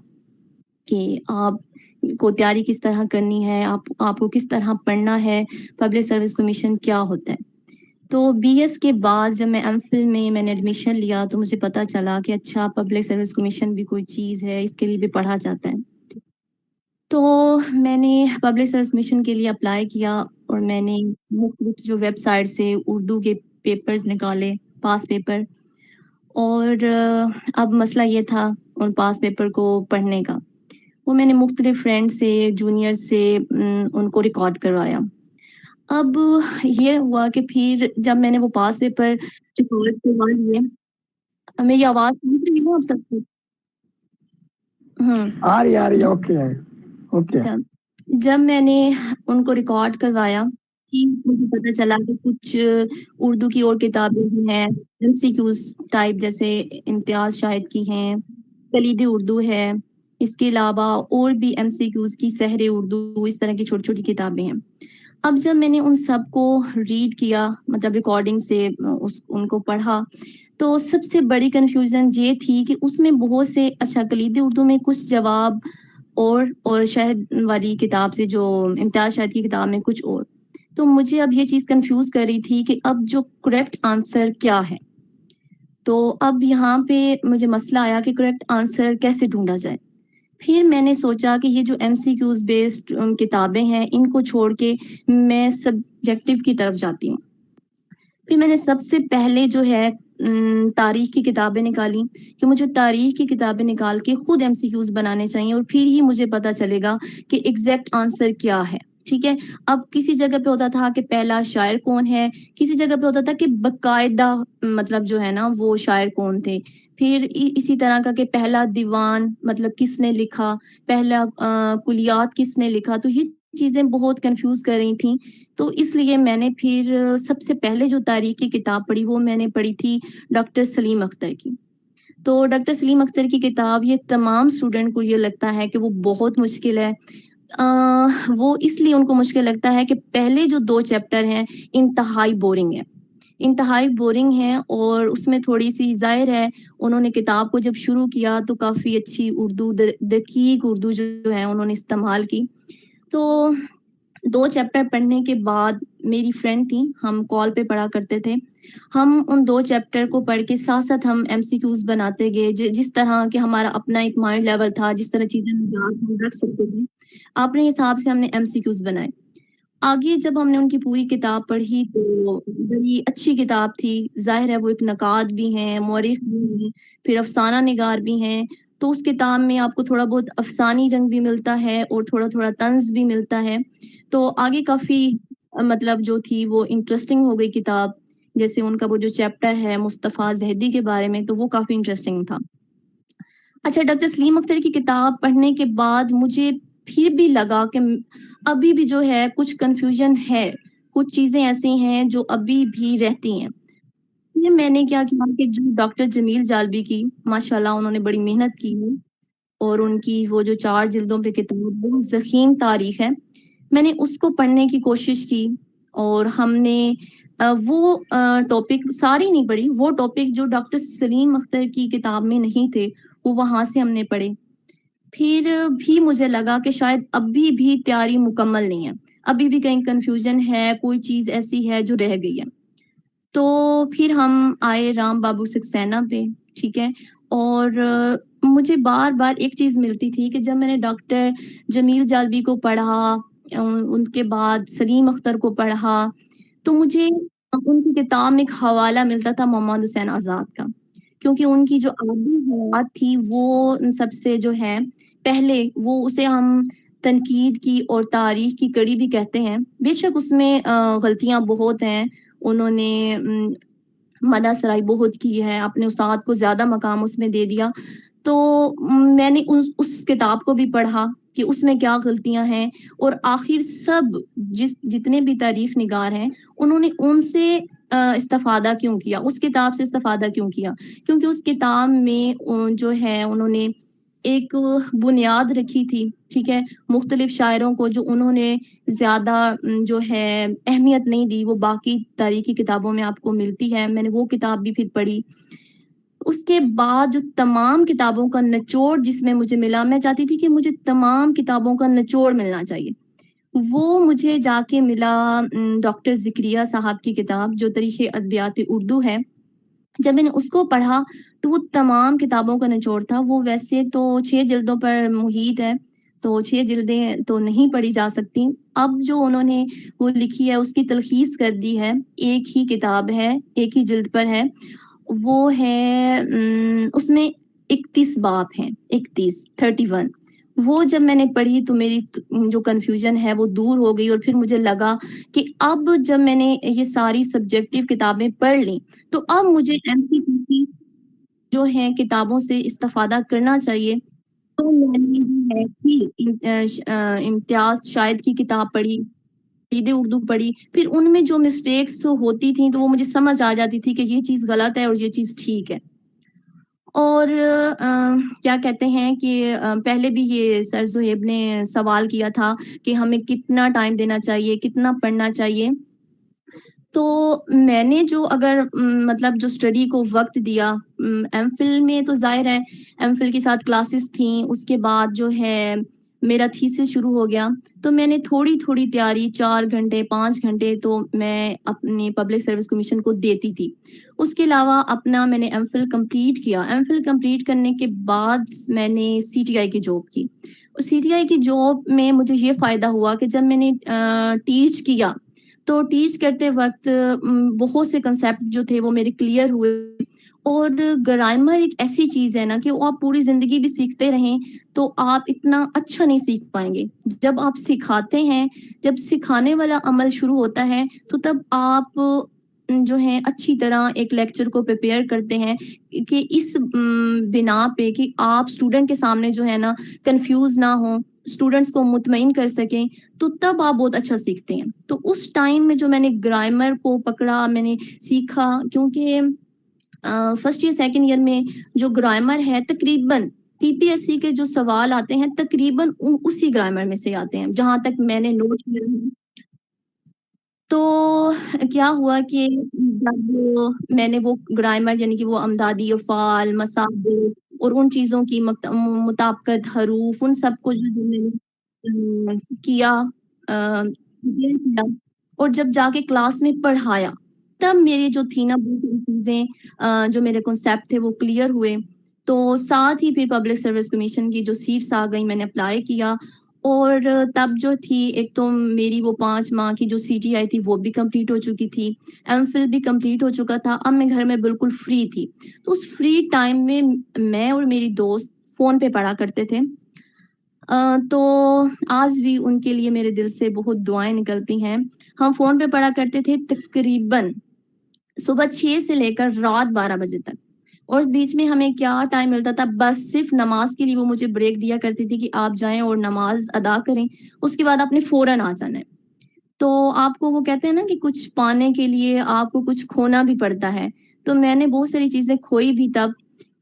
कि आपको तैयारी किस तरह करनी है, आपको किस तरह पढ़ना है, पब्लिक सर्विस कमीशन क्या होता है। तो बीएस के बाद जब मैं एमफिल में मैंने एडमिशन लिया तो मुझे पता चला कि अच्छा पब्लिक सर्विस कमीशन भी कोई चीज़ है, इसके लिए भी पढ़ा जाता है। तो मैंने पब्लिक सर्विस कमीशन के लिए अप्लाई किया और मैंने मुख्तलिफ जो वेबसाइट से उर्दू के पेपर्स निकाले, पास पेपर, और अब मसला ये था उन पास पेपर को पढ़ने का। वो मैंने मुख्तलिफ फ्रेंड से, जूनियर से उनको रिकॉर्ड करवाया। अब ये हुआ कि फिर जब मैंने वो पास पेपर रिकॉर्ड करवा लिए, मेरी आवाज़ सुन रही है आप सबको? आ रही है, ओके है, ओके। अच्छा, जब मैंने उनको रिकॉर्ड करवाया कि मुझे पता चला कि कुछ उर्दू की और किताबें भी हैं, एमसीक्यूज़ टाइप जैसे इम्तियाज़ शाहिद की हैं, कलीदी उर्दू है, इसके अलावा और भी एमसीक्यूज़ की सहरे उर्दू, इस तरह की छोटी-छोटी किताबें हैं। अब जब मैंने उन सबको रीड किया, मतलब रिकॉर्डिंग से उनको पढ़ा, तो सबसे बड़ी कन्फ्यूज़न ये थी कि उसमें बहुत से अच्छा कलीदी उर्दू में कुछ जवाब और शाहिद वाली किताब से जो इम्तियाज़ शाहिद की किताब में कुछ और। तो मुझे अब ये चीज़ कन्फ्यूज़ कर रही थी कि अब जो करेक्ट आंसर क्या है? तो अब यहाँ पे मुझे मसला आया कि करेक्ट आंसर कैसे ढूँढा जाए? फिर मैंने सोचा कि ये जो एमसीक्यूज़ बेस्ड किताबें हैं, इनको छोड़ के मैं सब्जेक्टिव की तरफ जाती हूँ। फिर मैंने सबसे पहले जो है तारीख़ की किताबें निकाली कि मुझे तारीख़ की किताबें निकाल के खुद एमसीक्यूज़ बनाने चाहिए और फिर ही मुझे पता चलेगा कि एग्ज़ैक्ट आंसर क्या है, ठीक है? अब किसी जगह पे होता था कि पहला शायर कौन है, किसी जगह पे होता था कि बाकायदा मतलब जो है ना वो शायर कौन थे। फिर इसी तरह का कि पहला दीवान मतलब किसने लिखा, पहला कुलियात किसने लिखा, तो ये चीज़ें बहुत कन्फ्यूज़ कर रही थीं। तो इसलिए मैंने फिर सबसे पहले जो तारीख़ की किताब पढ़ी वो मैंने पढ़ी थी डॉक्टर सलीम अख्तर की। तो डॉक्टर सलीम अख्तर की किताब ये तमाम स्टूडेंट को ये लगता है कि वो बहुत मुश्किल है। वो इसलिए उनको मुश्किल लगता है कि पहले जो 2 चैप्टर हैं इंतहाई बोरिंग हैं। इंतहाई बोरिंग हैं और उसमें थोड़ी-सी ज़ाहिर है उन्होंने किताब को जब शुरू किया तो काफ़ी अच्छी उर्दू दकीक उर्दू जो है उन्होंने इस्तेमाल की। तो 2 चैप्टर पढ़ने के बाद मेरी फ्रेंड थी, हम कॉल पे पढ़ा करते थे। हम उन 2 चैप्टर को पढ़ के साथ-साथ हम एमसीक्यूज़ बनाते गए, जिस तरह के हमारा अपना एक माइंड लेवल था, जिस तरह चीज़ें याद हम रख सकते थे, अपने हिसाब से हमने एमसीक्यूज़ बनाए। आगे जब हमने उनकी पूरी किताब पढ़ी तो बड़ी अच्छी किताब थी, ज़ाहिर है वो एक नक़ाद भी हैं, मौरिख़ भी हैं, फिर अफ़साना निगार भी हैं, तो उस किताब में आपको थोड़ा बहुत अफ़सानी रंग भी मिलता है और थोड़ा-थोड़ा तंज़ भी मिलता है। तो आगे काफ़ी मतलब जो थी वो इंटरेस्टिंग हो गई किताब। जैसे उनका वो जो चैप्टर है मुस्तफ़ा ज़हदी के बारे में, तो वो काफ़ी इंटरेस्टिंग था। अच्छा, डॉक्टर सलीम अख्तर की किताब पढ़ने के बाद मुझे फिर भी लगा कि अभी भी जो है कुछ कन्फ्यूज़न है, कुछ चीज़ें ऐसी हैं जो अभी भी रहती हैं। फिर मैंने क्या किया कि जो डॉक्टर जमील जालबी की माशाल्लाह उन्होंने बड़ी मेहनत की है और उनकी वो जो 4 जिल्दों पे किताब बहुत ज़ख़ीम तारीख़ है, मैंने उसको पढ़ने की कोशिश की और हमने वो टॉपिक सारी नहीं पढ़ी, वो टॉपिक जो डॉक्टर सलीम अख्तर की किताब में नहीं थे, वो वहाँ से हमने पढ़े। फिर भी मुझे लगा कि शायद अभी भी तैयारी मुकम्मल नहीं है, अभी भी कहीं कन्फ्यूज़न है, कोई चीज़ ऐसी है जो रह गई है। तो फिर हम आए राम बाबू सक्सेना पे, ठीक है? और मुझे बार-बार एक चीज़ मिलती थी कि जब मैंने डॉक्टर जमील जालबी को पढ़ा उनके बाद सलीम अख्तर को पढ़ा, तो मुझे उनकी किताब में एक हवाला मिलता था मोहम्मद हुसैन आज़ाद का। क्योंकि उनकी जो आबी हयात थी वो सबसे जो है पहले वो उसे हम तनकीद की और तारीख की कड़ी भी कहते हैं। बेशक उसमें गलतियां बहुत हैं, उन्होंने मदासराई बहुत की है, अपने उस्ताद को ज़्यादा मकाम उसमें दे दिया। तो मैंने उस किताब को भी पढ़ा कि उसमें क्या गलतियां हैं, और आखिर सब जितने भी तारीख निगार हैं उन्होंने उनसे इस्तिफादा क्यों किया, उस किताब से इस्तिफादा क्यों किया, क्योंकि उस किताब में जो है उन्होंने एक बुनियाद रखी थी, ठीक है, मुख्तलिफ शायरों को जो उन्होंने ज़्यादा जो है अहमियत नहीं दी, वो बाकी तारीखी किताबों में आपको मिलती है। मैंने वो किताब भी फिर पढ़ी। उसके बाद जो तमाम किताबों का निचोड़ जिसमें मुझे मिला, मैं चाहती थी कि मुझे तमाम किताबों का निचोड़ मिलना चाहिए, वो मुझे जाके मिला डॉक्टर ज़िक्रिया साहब की किताब जो तारीख़ अदबियात उर्दू है। जब मैंने उसको पढ़ा तो वो तमाम किताबों का निचोड़ था। वो वैसे तो 6 जिल्दों पर मुहित है, तो 6 जिल्दें तो नहीं पढ़ी जा सकती। अब जो उन्होंने वो लिखी है उसकी तलख़ीस कर दी है, एक ही किताब है, एक ही जिल्द पर है। वो है उसमें 31 बाब हैं, 31 वो जब मैंने पढ़ी तो मेरी जो कन्फ्यूजन है वो दूर हो गई, और फिर मुझे लगा कि अब जब मैंने ये सारी सब्जेक्टिव किताबें पढ़ ली तो अब मुझे एमसीक्यू की जो है किताबों से इस्तिफादा करना चाहिए। तो मैंने जो है कि इम्तियाज शाहिद की किताब पढ़ी, ईद उर्दू पढ़ी, फिर उनमें जो मिस्टेक्स होती थी तो वो मुझे समझ आ जाती थी कि ये चीज़ गलत है और ये चीज़ ठीक है। और क्या कहते हैं कि पहले भी ये सर ज़ुहैब ने सवाल किया था कि हमें कितना टाइम देना चाहिए, कितना पढ़ना चाहिए। तो मैंने जो अगर मतलब जो स्टडी को वक़्त दिया, एमफ़िल में तो ज़ाहिर है एमफ़िल के साथ क्लासेस थीं, उसके बाद जो है मेरा थीसिस शुरू हो गया, तो मैंने थोड़ी-थोड़ी तैयारी 4 घंटे, 5 घंटे तो मैं अपने पब्लिक सर्विस कमीशन को देती थी। उसके अलावा अपना मैंने एमफ़िल कंप्लीट किया। एमफ़िल कंप्लीट करने के बाद मैंने सीटीआई की जॉब की। सीटीआई की जॉब में मुझे ये फ़ायदा हुआ कि जब मैंने टीच किया, तो टीच करते वक़्त बहुत से कंसेप्ट जो थे वो मेरे क्लियर हुए, और ग्रामर एक ऐसी चीज़ है ना कि वो आप पूरी ज़िंदगी भी सीखते रहें तो आप इतना अच्छा नहीं सीख पाएँगे। जब आप सिखाते हैं, जब सिखाने वाला अमल शुरू होता है तो तब आप जो है अच्छी तरह एक लेक्चर को प्रिपेयर करते हैं कि इस बिना पे कि आप स्टूडेंट के सामने जो है ना कन्फ्यूज़ ना हों, स्टूडेंट्स को मुतमईन कर सकें, तो तब आप बहुत अच्छा सीखते हैं। तो उस टाइम में जो मैंने ग्रामर को पकड़ा, मैंने सीखा, क्योंकि फर्स्ट ईयर सेकंड ईयर में जो ग्रामर है तकरीबन पीपीएससी के जो सवाल आते हैं तकरीबन उसी ग्रामर में से आते हैं, जहाँ तक मैंने नोट किया है। तो क्या हुआ कि जब मैंने वो ग्रामर यानी कि वो अमदादी अफ़ाल, मसादे और उन चीज़ों की मुताबिकत, हरूफ, उन सब को जो मैंने किया, क्लियर किया, और जब जाके क्लास में पढ़ाया, तब मेरी जो थी ना बहुत सारी चीज़ें जो मेरे कॉन्सेप्ट थे वो क्लियर हुए। तो साथ ही फिर पब्लिक सर्विस कमीशन की जो सीट्स आ गई, मैंने अप्लाई किया, और तब जो थी एक तो मेरी वो 5 माह की जो सीटीआई थी वो भी कंप्लीट हो चुकी थी, एमफ़िल भी कंप्लीट हो चुका था। अब मैं घर में बिल्कुल फ्री थी। तो उस फ्री टाइम में मैं और मेरी दोस्त फ़ोन पे पढ़ा करते थे। तो आज भी उनके लिए मेरे दिल से बहुत दुआएँ निकलती हैं। हम फ़ोन पे पढ़ा करते थे तकरीबन सुबह 6 से लेकर रात 12 बजे तक, और बीच में हमें क्या टाइम मिलता था, बस सिर्फ नमाज के लिए वो मुझे ब्रेक दिया करती थी कि आप जाएँ और नमाज अदा करें, उसके बाद आपने फ़ौरन आ जाना है। तो आपको वो कहते हैं ना कि कुछ पाने के लिए आपको कुछ खोना भी पड़ता है। तो मैंने बहुत सारी चीज़ें खोई भी तब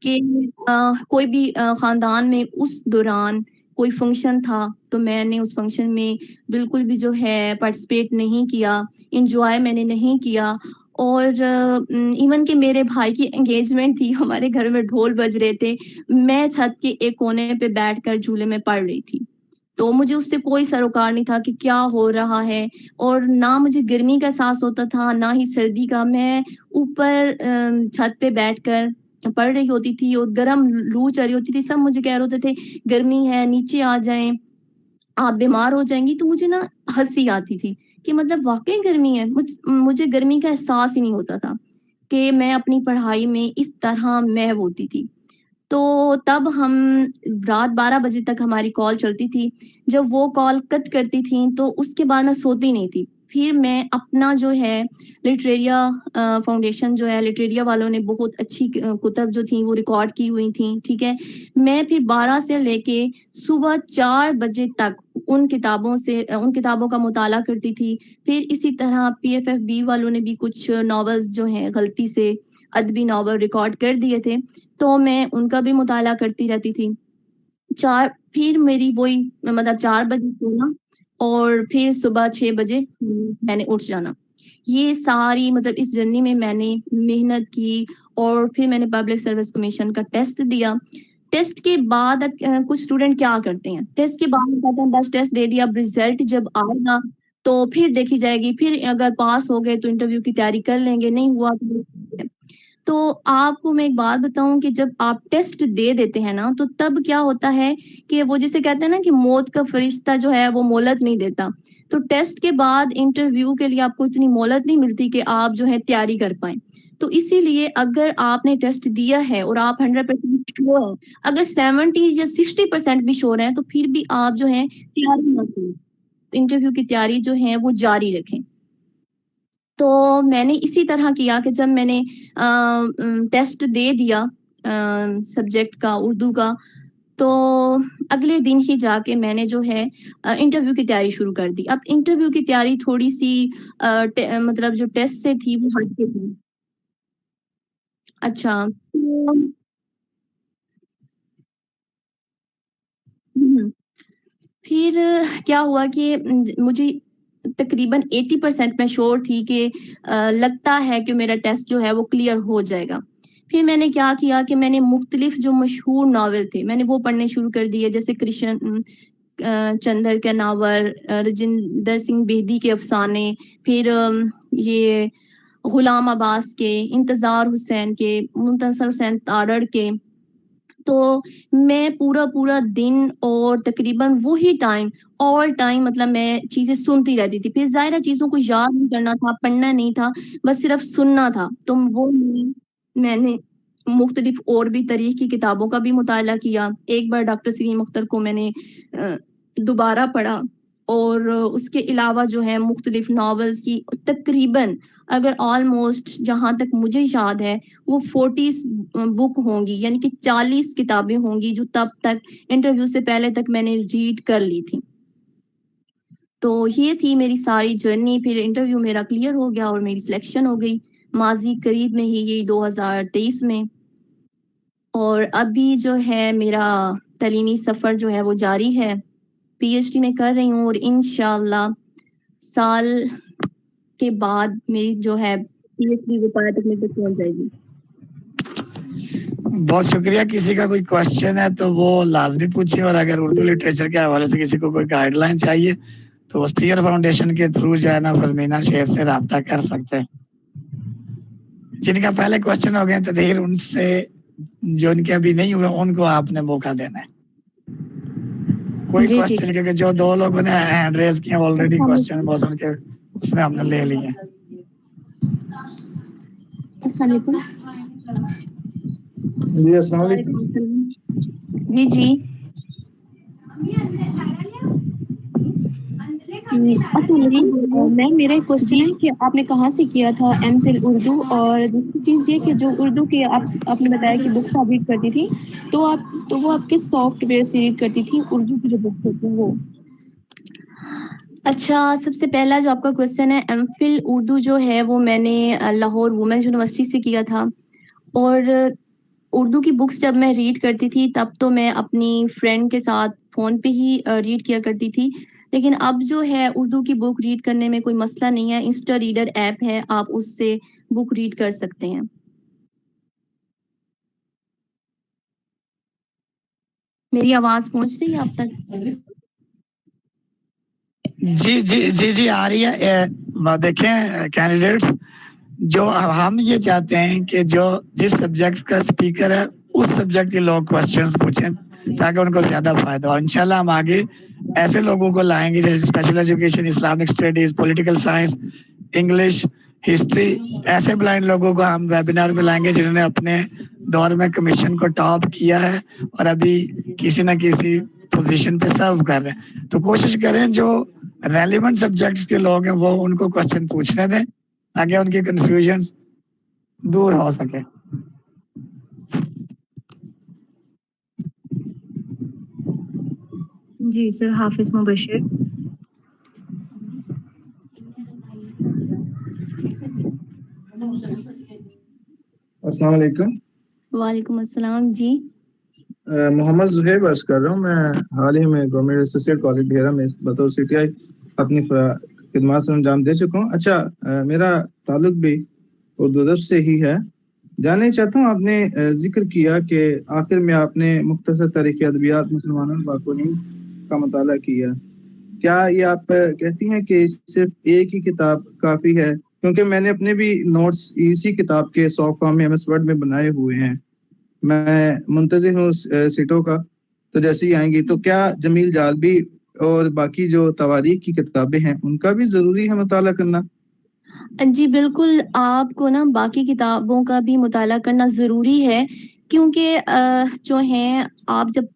कि कोई भी ख़ानदान में उस दौरान कोई फ़ंक्शन था, तो मैंने उस फ़ंक्शन में बिल्कुल भी जो है पार्टिसिपेट नहीं किया, एन्जॉय मैंने नहीं किया, और इवन कि मेरे भाई की एंगेजमेंट थी, हमारे घर में ढोल बज रहे थे, मैं छत के एक कोने पे बैठकर झूले में पढ़ रही थी। तो मुझे उससे कोई सरोकार नहीं था कि क्या हो रहा है, और ना मुझे गर्मी का एहसास होता था, ना ही सर्दी का। मैं ऊपर छत पे बैठकर पढ़ रही होती थी और गरम लू चल रही होती थी। सब मुझे कह रहे होते थे, "गर्मी है, नीचे आ जाएँ, आप बीमार हो जाएँगी।" तो मुझे ना हँसी आती थी कि मतलब वाक़ई गर्मी है। मुझे गर्मी का एहसास ही नहीं होता था कि मैं अपनी पढ़ाई में इस तरह महव होती थी। तो तब हम रात 12 बजे तक हमारी कॉल चलती थी। जब वो कॉल कट करती थी तो उसके बाद मैं सोती नहीं थी। फिर मैं अपना जो है लिटरेरिया फाउंडेशन जो है, लिटरेरिया वालों ने बहुत अच्छी कुतब जो थी वो रिकॉर्ड की हुई थी, ठीक है। मैं फिर 12 से लेके सुबह 4 बजे तक उन किताबों का मुताला करती थी। फिर इसी तरह PFFB वालों ने भी कुछ नॉवेल्स जो हैं गलती से अदबी नॉवल रिकॉर्ड कर दिए थे, तो मैं उनका भी मुताला करती रहती थी। फिर मेरी वही मतलब 4 बजे सोना और फिर सुबह 6 बजे मैंने उठ जाना। ये सारी मतलब इस जर्नी में मैंने मेहनत की और फिर मैंने पब्लिक सर्विस कमीशन का टेस्ट दिया। टेस्ट के बाद कुछ स्टूडेंट क्या करते हैं, टेस्ट के बाद कहते हैं बस टेस्ट दे दिया, अब रिजल्ट जब आएगा तो फिर देखी जाएगी, फिर अगर पास हो गए तो इंटरव्यू की तैयारी कर लेंगे, नहीं हुआ तो आपको मैं एक बात बताऊं कि जब आप टेस्ट दे देते हैं ना तो तब क्या होता है कि वो जिसे कहते हैं ना कि मौत का फरिश्ता जो है वो मोहलत नहीं देता। तो टेस्ट के बाद इंटरव्यू के लिए आपको इतनी मोहलत नहीं मिलती कि आप जो है तैयारी कर पाएं। तो इसीलिए अगर आपने टेस्ट दिया है और आप 100% श्योर हैं, अगर 70 या 60% भी श्योर हैं तो फिर भी आप जो है तैयारी ना करें, इंटरव्यू की तैयारी जो है वो जारी रखें। तो मैंने इसी तरह किया कि जब मैंने टेस्ट दे दिया सब्जेक्ट का, उर्दू का, तो अगले दिन ही जाके मैंने जो है इंटरव्यू की तैयारी शुरू कर दी। अब इंटरव्यू की तैयारी थोड़ी सी मतलब जो टेस्ट से थी वो हटके थी। अच्छा तो फिर क्या हुआ कि मुझे तकरीबन 80% मैं श्योर थी कि लगता है कि मेरा टेस्ट जो है वो क्लियर हो जाएगा। फिर मैंने क्या किया कि मैंने मुख्तलिफ जो मशहूर नावल थे मैंने वो पढ़ने शुरू कर दिए, जैसे कृष्ण चंद्र के नावल, राजिंदर सिंह बेदी के अफसाने, फिर ये गुलाम अब्बास के, इंतज़ार हुसैन के, मुंतसर हुसैन तारड़ के। तो मैं पूरा दिन और तकरीबन वही टाइम ऑल टाइम मतलब मैं चीज़ें सुनती रहती थी। फिर ज़ाहिर है चीज़ों को याद नहीं करना था, पढ़ना नहीं था, बस सिर्फ सुनना था। तो वो मैंने मुख्तलिफ और भी तारीख की किताबों का भी मुताला किया। एक बार डॉक्टर सलीम अख्तर को मैंने दोबारा पढ़ा और उसके अलावा जो है मुख्तलिफ नॉवेल्स की तकरीबन अगर ऑलमोस्ट जहाँ तक मुझे याद है वो 40 बुक होंगी, यानी कि 40 किताबें होंगी जो तब तक इंटरव्यू से पहले तक मैंने रीड कर ली थी। तो ये थी मेरी सारी जर्नी। फिर इंटरव्यू मेरा क्लियर हो गया और मेरी सिलेक्शन हो गई माजी करीब में ही, यही 2023 में। और अभी जो है मेरा तालीमी सफ़र जो है वो जारी है, PhD में कर रही हूँ और इंशाल्लाह साल के बाद मेरी जो है PhD वो पाया तक मेरे तक पहुंच जाएगी। बहुत शुक्रिया। किसी का कोई क्वेश्चन है तो वो लाजमी पूछिए, और अगर उर्दू लिटरेचर के हवाले से किसी को कोई गाइडलाइन चाहिए तो वो स्टीयर फाउंडेशन के थ्रू जो है ना फरमीना शेर से रब्ता कर सकते हैं। जिनका पहले क्वेश्चन हो गया तदहीर उनसे, जो इनके अभी नहीं हुए उनको आपने मौका देना है। कोई क्वेश्चन, क्योंकि जो 2 लोगों ने हैंड रेज किया ऑलरेडी क्वेश्चन मौसम के उसमें हमने ले लिए। अस्सलाम वालेकुम। जी अस्सलाम वालेकुम। जी जी मैम मेरा एक क्वेश्चन है कि आपने कहाँ से किया था MPhil उर्दू, और दूसरी चीज़ ये कि जो उर्दू की आपने बताया कि बुक्स आप रीड करती थी, तो वो आप किस सॉफ्टवेयर से रीड करती थी उर्दू की जो बुक्स होती हैं वो? अच्छा, सबसे पहला जो आपका क्वेश्चन है, MPhil उर्दू जो है वो मैंने लाहौर वुमेंस यूनिवर्सिटी से किया था। और उर्दू की बुक्स जब मैं रीड करती थी तब तो मैं अपनी फ्रेंड के साथ फ़ोन पे ही रीड किया करती थी, लेकिन अब जो है उर्दू की बुक रीड करने में कोई मसला नहीं है। इंस्टा रीडर ऐप है, आप उससे बुक रीड कर सकते हैं। मेरी आवाज़ पहुंच रही है आप तक? जी आ रही है। देखें कैंडिडेट्स, जो हम ये चाहते हैं कि जो जिस सब्जेक्ट का स्पीकर है उस सब्जेक्ट के लोग क्वेश्चंस पूछें ताकि उनको ज़्यादा फायदा हो। इंशाल्लाह हम आगे ऐसे लोगों को लाएंगे जैसे special education, Islamic studies, political science, English, history, ऐसे ब्लाइंड लोगों को हम वेबिनार में लाएंगे जिन्होंने अपने दौर में कमीशन को टॉप किया है और अभी किसी न किसी पोजीशन पे सर्व कर रहे हैं। तो कोशिश करें जो रेलिवेंट सब्जेक्ट्स के लोग हैं वो उनको क्वेश्चन पूछने दें ताकि उनके कंफ्यूजन्स दूर हो सके। जी सर, हाफिज मुबशिर। अस्सलाम वालेकुम। वालेकुम अस्सलाम जी। मोहम्मद जुहैब अर्ज कर रहा हूँ। मैं हाल ही में गवर्नमेंट एसोसिएट कॉलेज डेरा में बतौर CTI अपनी खिदमत से अंजाम दे चुका हूँ। अच्छा, मेरा ताल्लुक भी उर्दू अदब से ही है। जानना चाहता हूँ, आपने जिक्र किया कि आखिर में आपने मुख्तसर तारीख़ अदबियात मुसलमानों बाकुनी का मुताला किया। क्या ये आप कहती हैं कि सिर्फ एक ही किताब काफ़ी है? क्योंकि मैंने अपने भी नोट्स इसी किताब के सॉफ्ट फॉर्म में MS वर्ड में बनाए हुए हैं। मैं मुंतज़िर हूँ सीटों का, तो जैसे ही आएंगी तो क्या जमील जालबी और बाकी जो तवारीख की किताबें हैं उनका भी ज़रूरी है मुताला करना? जी बिल्कुल, आपको ना बाकी किताबों का भी मुताला करना ज़रूरी है क्योंकि जो हैं आप जब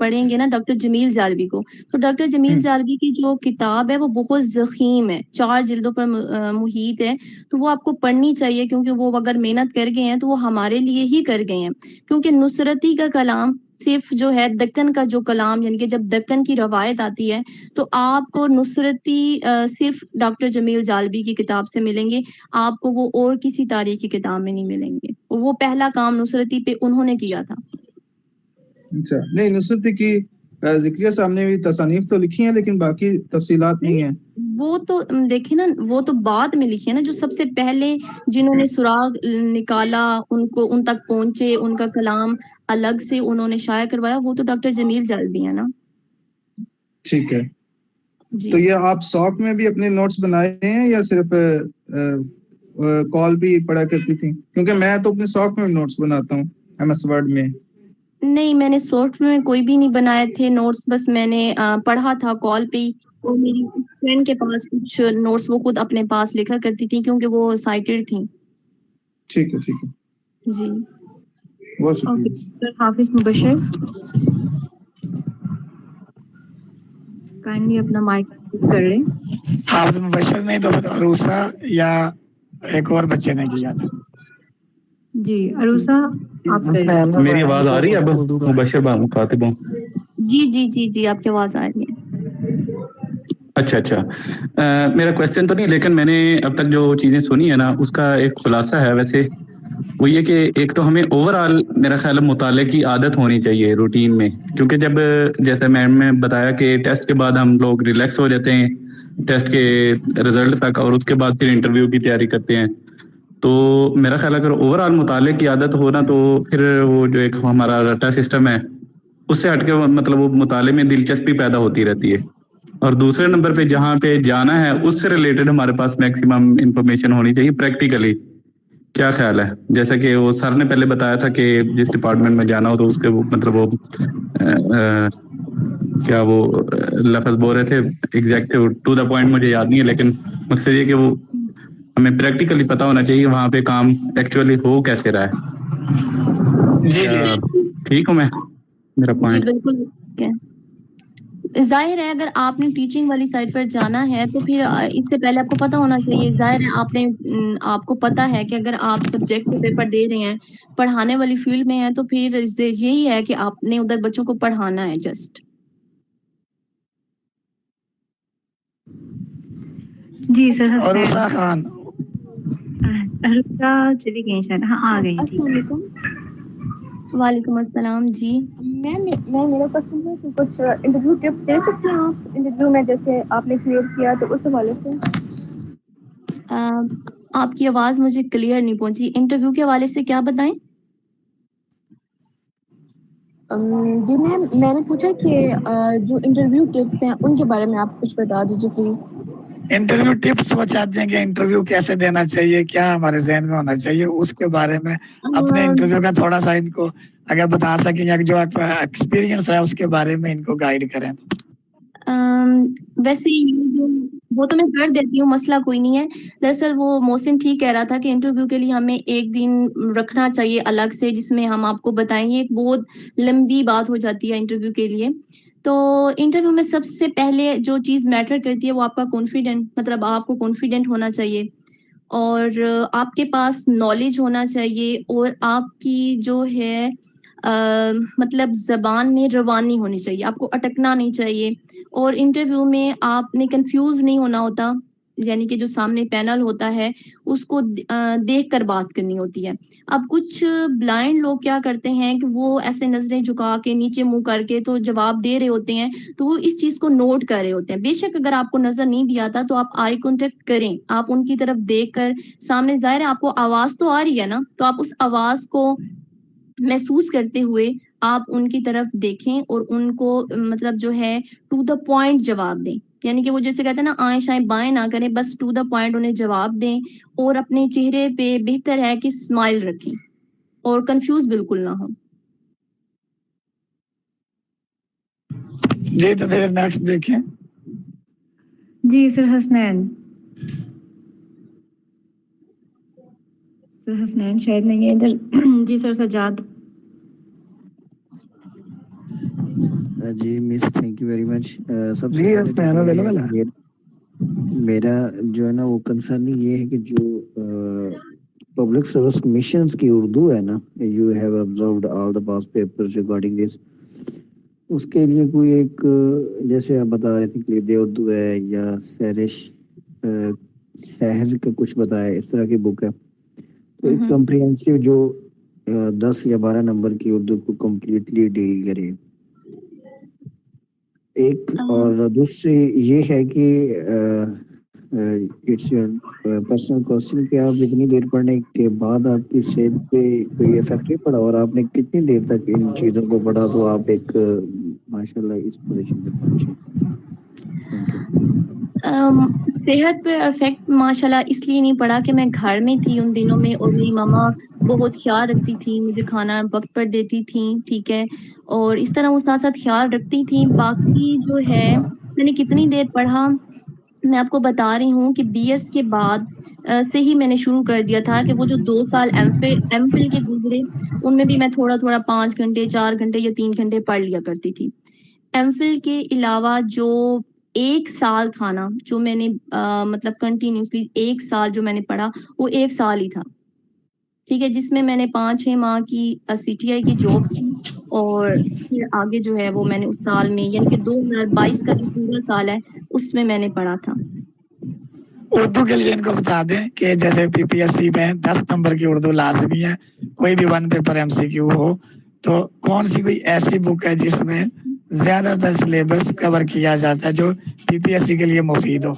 पढ़ेंगे ना डॉक्टर जमील जालबी को, तो डॉक्टर जमील जालबी की जो किताब है वो बहुत ज़ख़ीम है, 4 जिल्दों पर मुहीत है, तो वो आपको पढ़नी चाहिए क्योंकि वो अगर मेहनत कर गए हैं तो वो हमारे लिए ही कर गए हैं। क्योंकि नुसरती का कलाम सिर्फ जो है दक्कन का जो कलाम यानी कि जब दक्कन की रवायत आती है तो आपको नुसरती सिर्फ डॉक्टर जमील जालबी की किताब से मिलेंगे, आपको वो और किसी तारीख की किताब में नहीं मिलेंगे। वो पहला काम नुसरती पे उन्होंने किया था। अच्छा, नहीं नुसरती की ज़िक्रिया साहब ने भी तसानीफ तो लिखी हैं लेकिन बाकी तफसीलात नहीं है। वो तो देखिए ना, वो तो बाद में लिखी है ना, जो सबसे पहले जिन्होंने सुराग निकाला, उनको उन तक पहुंचे, उनका कलाम अलग से उन्होंने शाया करवाया, वो तो डॉक्टर जमील जालबी है ना। ठीक है, तो ये आप सॉफ्ट में भी अपने नोट्स बनाए हैं या सिर्फ कॉल भी पढ़ा करती थी? क्योंकि मैं तो अपने सॉफ्ट में नोट्स बनाता हूँ MS वर्ड में। नहीं, मैंने सॉफ्टवेयर में कोई भी नहीं बनाए थे नोट्स, बस मैंने पढ़ा था कॉल पे ही। और मेरी फ्रेंड के पास कुछ नोट्स वो खुद अपने पास लिखा करती थी क्योंकि वो साइटेड थी। ठीक है, ठीक है जी, बहुत शुक्रिया। ओके सर, हाफिज मुबशिर काइंडली अपना माइक कर लें। हाफिज मुबशिर नहीं तो फिर अरूसा या एक और बच्चे ने किया था। जी अरूसा, आप मेरी आवाज आ रही है? अब मुबशिर मुखातिब हूँ। जी जी जी जी, आपकी आवाज आ रही है। अच्छा अच्छा, मेरा क्वेश्चन तो नहीं, लेकिन मैंने अब तक जो चीज़ें सुनी है ना उसका एक खुलासा है। वैसे वो ये कि एक तो हमें ओवरऑल मेरा ख्याल है मुताले की आदत होनी चाहिए रूटीन में, क्योंकि जब जैसे मैम ने बताया कि टेस्ट के बाद हम लोग रिलैक्स हो जाते हैं टेस्ट के रिजल्ट तक, और उसके बाद फिर इंटरव्यू की तैयारी करते हैं। तो मेरा ख्याल अगर ओवरऑल मुताले की आदत हो ना तो फिर वो जो एक हमारा रटा सिस्टम है उससे हटके मतलब वो मुताले में दिलचस्पी पैदा होती रहती है। और दूसरे नंबर पे जहाँ पे जाना है उससे रिलेटेड हमारे पास मैक्सिमम इंफॉर्मेशन होनी चाहिए प्रैक्टिकली। क्या ख्याल है? जैसा कि वो सर ने पहले बताया था कि जिस डिपार्टमेंट में जाना हो तो उसके वो मतलब वो क्या वो लफ्ज बोल रहे थे एग्जैक्ट टू द पॉइंट मुझे याद नहीं है, लेकिन मकसद ये कि वो हमें प्रैक्टिकली पता होना चाहिए वहाँ पे काम एक्चुअली हो कैसे रहा है। जी जी ठीक हूँ मैं, मेरा जी पॉइंट। बिल्कुल ठीक है। जाहिर है अगर आपने टीचिंग वाली साइड पर जाना है तो फिर इससे पहले आपको पता होना चाहिए। जाहिर है आपको पता है कि अगर आप सब्जेक्ट के पेपर दे रहे हैं, पढ़ाने वाली फील्ड में है, तो फिर यही है कि आपने उधर बच्चों को पढ़ाना है जस्ट। जी सर, अरूसा खान अरूसा चली गई शायद। हाँ आ गई। वालेकुम अस्सलाम जी। मैम मेरा क्वेश्चन है कि कुछ इंटरव्यू टिप्स दे सकते हैं आप इंटरव्यू में, जैसे आपने क्लियर किया तो उस हवाले से। आपकी आवाज़ मुझे क्लियर नहीं पहुंची। इंटरव्यू के हवाले से क्या बताएं? जी मैम, मैंने पूछा कि जो इंटरव्यू टिप्स हैं उनके बारे में आप कुछ बता दीजिए प्लीज। इंटरव्यू टिप्स वो चाहते हैं कि इंटरव्यू कैसे देना चाहिए, क्या हमारे जहन में होना चाहिए, उसके बारे में अपने इंटरव्यू का थोड़ा सा इनको अगर बता सकें या जो आपका एक्सपीरियंस है उसके बारे में इनको गाइड करें। वैसे वो तो मैं कर देती हूँ, मसला कोई नहीं है। दरअसल वो मोहसिन ठीक कह रहा था कि इंटरव्यू के लिए हमें एक दिन रखना चाहिए अलग से, जिसमें हम आपको बताएंगे। एक बहुत लंबी बात हो जाती है इंटरव्यू के लिए। तो इंटरव्यू में सबसे पहले जो चीज़ मैटर करती है वो आपका कॉन्फिडेंट, मतलब आपको कॉन्फिडेंट होना चाहिए और आपके पास नॉलेज होना चाहिए और आपकी जो है मतलब ज़बान में रवानी होनी चाहिए, आपको अटकना नहीं चाहिए और इंटरव्यू में आपने कंफ्यूज नहीं होना होता, यानी कि जो सामने पैनल होता है उसको देख कर बात करनी होती है। अब कुछ ब्लाइंड लोग क्या करते हैं कि वो ऐसे नज़रें झुका के नीचे मुंह करके तो जवाब दे रहे होते हैं, तो वो इस चीज़ को नोट कर रहे होते हैं। बेशक अगर आपको नज़र नहीं भी आता तो आप आई कॉन्टेक्ट करें, आप उनकी तरफ देख कर सामने, ज़ाहिर है आपको आवाज़ तो आ रही है ना, तो आप उस आवाज़ को महसूस करते हुए आप उनकी तरफ देखें और उनको मतलब जो है टू द पॉइंट जवाब दें। यानी कि वो जैसे कहते हैं ना, आएँ शाएँ बाएँ ना करें, बस टू द पॉइंट उन्हें जवाब दें और अपने चेहरे पे बेहतर है कि स्माइल रखें और कंफ्यूज बिल्कुल ना हो। जी तो फिर नेक्स्ट देखें। जी सर हसनैन। सर हसनैन शायद नहीं है इधर। जी सर सज्जाद। जी miss, thank you very much. सबसे जी पहले हसनैन तो ये अवेलेबल है। है मेरा जो है ना वो कंसर्न ये है कि जो पब्लिक सर्विस कमीशंस की उर्दू है ना, you have observed all the past papers regarding this, उसके लिए कोई एक जैसे आप बता रहे थे कि उर्दू है या सहर का कुछ बताया, इस तरह की बुक है, तो एक कम्प्रिहेंसिव जो 10 या 12 नंबर की उर्दू को कम्प्लीटली डील करे। एक और दूसरी ये है कि इट्स योर पर्सनल क्वेश्चन कि आप इतनी देर पढ़ने के बाद आपकी सेहत पे कोई इफेक्ट नहीं पड़ा और आपने कितनी देर तक इन चीज़ों को पढ़ा तो आप एक माशाल्लाह इस पोजीशन पे पहुंचे। Thank you. सेहत पर इफेक्ट माशाल्लाह इसलिए नहीं पड़ा कि मैं घर में थी उन दिनों में और मेरी मम्मा बहुत ख्याल रखती थी, मुझे खाना वक्त पर देती थी, ठीक है, और इस तरह वो साथ साथ ख्याल रखती थी। बाकी जो है मैंने कितनी देर पढ़ा, मैं आपको बता रही हूँ कि बीएस के बाद से ही मैंने शुरू कर दिया था कि वो जो 2 साल एमफिल के गुजरे उनमें भी मैं थोड़ा थोड़ा 5 घंटे 4 घंटे या 3 घंटे पढ़ लिया करती थी। एमफिल के अलावा जो 1 साल था ना, जो मैंने मतलब कंटिन्यूसली 1 साल जो मैंने पढ़ा वो 1 साल ही था, ठीक है, जिसमें मैंने 5-6 माह की सीटीआई की जॉब की और फिर आगे जो है वो मैंने उस साल में, यानी कि 2022 का जो पूरा साल है उसमें मैंने पढ़ा था। उर्दू के लिए इनको बता दें कि जैसे पीपीएससी में 10 नंबर की उर्दू लाजमी है, कोई भी 1 पेपर एमसीक्यू हो, तो कौन सी कोई ऐसी बुक है जिसमें ज्यादातर सिलेबस कवर किया जाता है जो पीपीएससी के लिए मुफीद हो?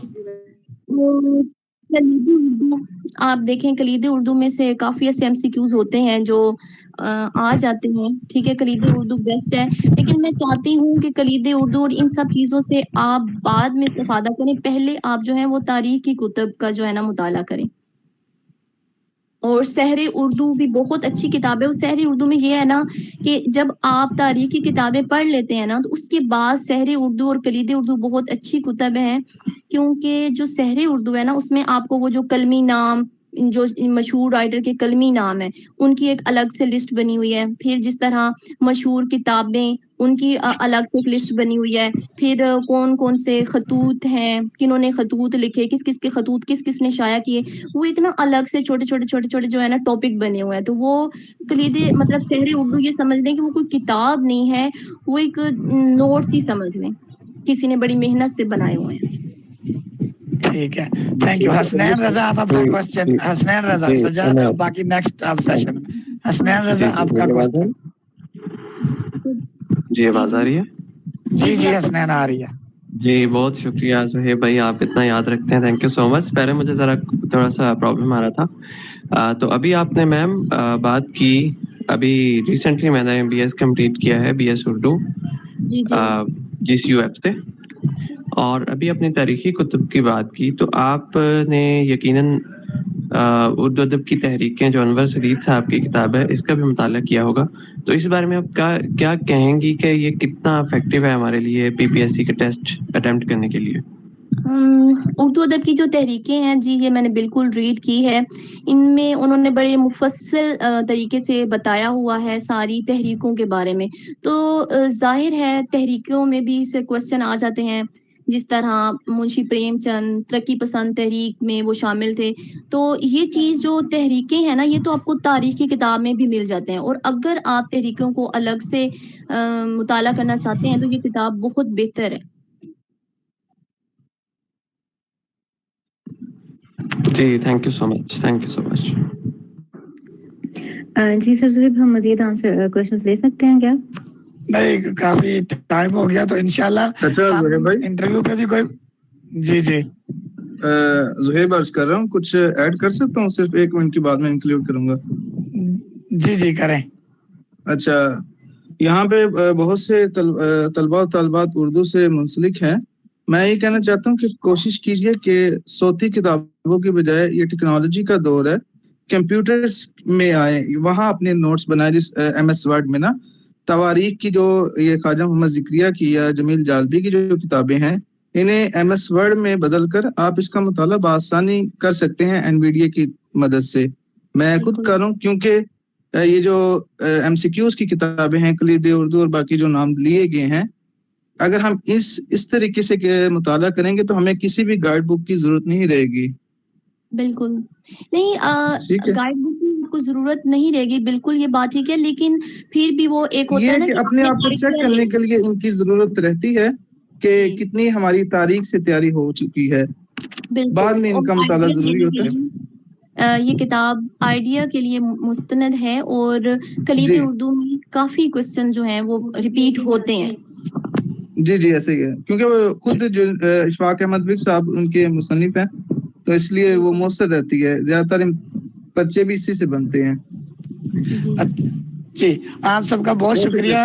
कलीदी उर्दू, आप देखें कलीदी उर्दू में से काफ़ी ऐसे एमसीक्यूज होते हैं जो आ जाते हैं, ठीक है, कलीदी उर्दू बेस्ट है। लेकिन मैं चाहती हूँ कि कलीदी उर्दू और इन सब चीज़ों से आप बाद में इस्तेफादा करें, पहले आप जो है वो तारीख की कुतुब का जो है ना मुताला करें। और सहरे उर्दू भी बहुत अच्छी किताब है। और सहरे उर्दू में ये है ना कि जब आप तारीख की किताबें पढ़ लेते हैं ना, तो उसके बाद सहरे उर्दू और कलीदी उर्दू बहुत अच्छी कुतब हैं, क्योंकि जो सहरे उर्दू है ना उसमें आपको वो जो कलमी नाम, जो मशहूर राइटर के कलमी नाम है उनकी एक अलग से लिस्ट बनी हुई है। फिर जिस तरह मशहूर किताबें उनकी अलग से एक लिस्ट बनी हुई है। फिर कौन कौन से खतूत हैं, किन्होंने खतूत लिखे, किस किस के खतूत किस किस ने शाया किए, वो एक ना अलग से छोटे छोटे छोटे छोटे जो है ना टॉपिक बने हुए हैं। तो वो कलीदी मतलब सहरे उर्दू ये समझ लें कि वो कोई किताब नहीं है, वो एक नोट्स ही समझ लें, किसी ने बड़ी मेहनत से बनाए हुए हैं। ठीक है, थैंक यू। हसनैन रजा, आप अपना क्वेश्चन, हसनैन रजा सजाद, बाकी नेक्स्ट आप सेशन में। हसनैन रजा आपका क्वेश्चन। जी आवाज आ रही है? जी जी हसनैन आ रही है। जी बहुत शुक्रिया सुहेब भाई, आप इतना याद रखते हैं, थैंक यू सो मच। पहले मुझे जरा थोड़ा सा प्रॉब्लम आ रहा था। तो अभी आपने मैम बात की, अभी रिसेंटली मैंने बीएस कंप्लीट किया है, बीएस उर्दू GCUF से, और अभी अपनी तारीखी कुतुब की बात की, तो आपने यकीनन उर्दू अदब की तहरीकें जो अनवर सदीद साहब की किताब है इसका भी मुताला किया होगा, तो इस बारे में आप क्या कहेंगी कि ये कितना इफेक्टिव है हमारे लिए पीपीएससी के टेस्ट अटेम्प्ट करने के लिए? उर्दू अदब की जो तहरीकें हैं जी, ये मैंने बिल्कुल रीड की है। इनमें उन्होंने बड़े मुफ़स्सिल तरीके से बताया हुआ है सारी तहरीकों के बारे में। तो ज़ाहिर है तहरीकों में भी से क्वेश्चन आ जाते हैं, जिस तरह मुंशी प्रेमचंद तरक्की पसंद तहरीक में वो शामिल थे। तो ये चीज़ जो तहरीकें हैं ना, ये तो आपको तारीख़ की किताब में भी मिल जाते हैं, और अगर आप तहरीकों को अलग से मुताला करना चाहते हैं तो ये किताब बहुत बेहतर है। जी, thank you so much, thank you so much. जी सर ज़ुहैब, हम मज़ीद आंसर क्वेश्चंस ले सकते हैं क्या? नहीं, काफी टाइम हो गया, तो इंशाल्लाह अच्छा ज़ुहैब भाई, इंटरव्यू पे भी कोई जी जी ज़ुहैब अर्ज कर रहा हूँ, कुछ ऐड कर सकता हूँ? सिर्फ 1 मिनट की बाद में इंक्लूड करूंगा। जी जी करें। अच्छा, यहाँ पे बहुत से तलबा और तलबात उर्दू से मुंसलिक हैं। मैं ये कहना चाहता हूँ कि कोशिश कीजिए कि सौती किताबों की बजाय ये टेक्नोलॉजी का दौर है, कंप्यूटर्स में आए, वहाँ अपने नोट्स बनाए। जिस MS वर्ड में ना तवारीख की जो ये ख्वाजा मोहम्मद ज़िक्रिया की या जमील जालबी की जो किताबें हैं, इन्हें MS वर्ड में बदल कर आप इसका मुताला बआसानी कर सकते हैं NVIDIA की मदद से। मैं खुद कर रहा हूँ, क्योंकि ये जो MCQs की किताबें हैं, कलीद उर्दू और बाकी जो नाम लिए गए हैं, अगर हम इस तरीके से मुताला करेंगे तो हमें किसी भी गाइड बुक की जरूरत नहीं रहेगी। बिल्कुल। नहीं, गाइड बुक की आपको ज़रूरत नहीं रहेगी, बिल्कुल ये बात ठीक है, लेकिन फिर भी वो एक होता है ना कि कि अपने आप को चेक करने के लिए इनकी जरूरत रहती है कि कितनी हमारी तारीख से तैयारी हो चुकी है, बाद में इनका मुताला जरूरी होता है। ये किताब आइडिया के लिए मुस्तनद है, और कलीद उर्दू में काफ़ी क्वेश्चन जो हैं वो रिपीट होते हैं। जी जी ऐसे ही है, क्योंकि वो खुद जो इशफाक अहमद बिग साहब उनके मुसन्निफ हैं, तो इसलिए वो मौसर रहती है। ज्यादातर पर्चे भी इसी से बनते हैं। जी, आप सबका बहुत शुक्रिया।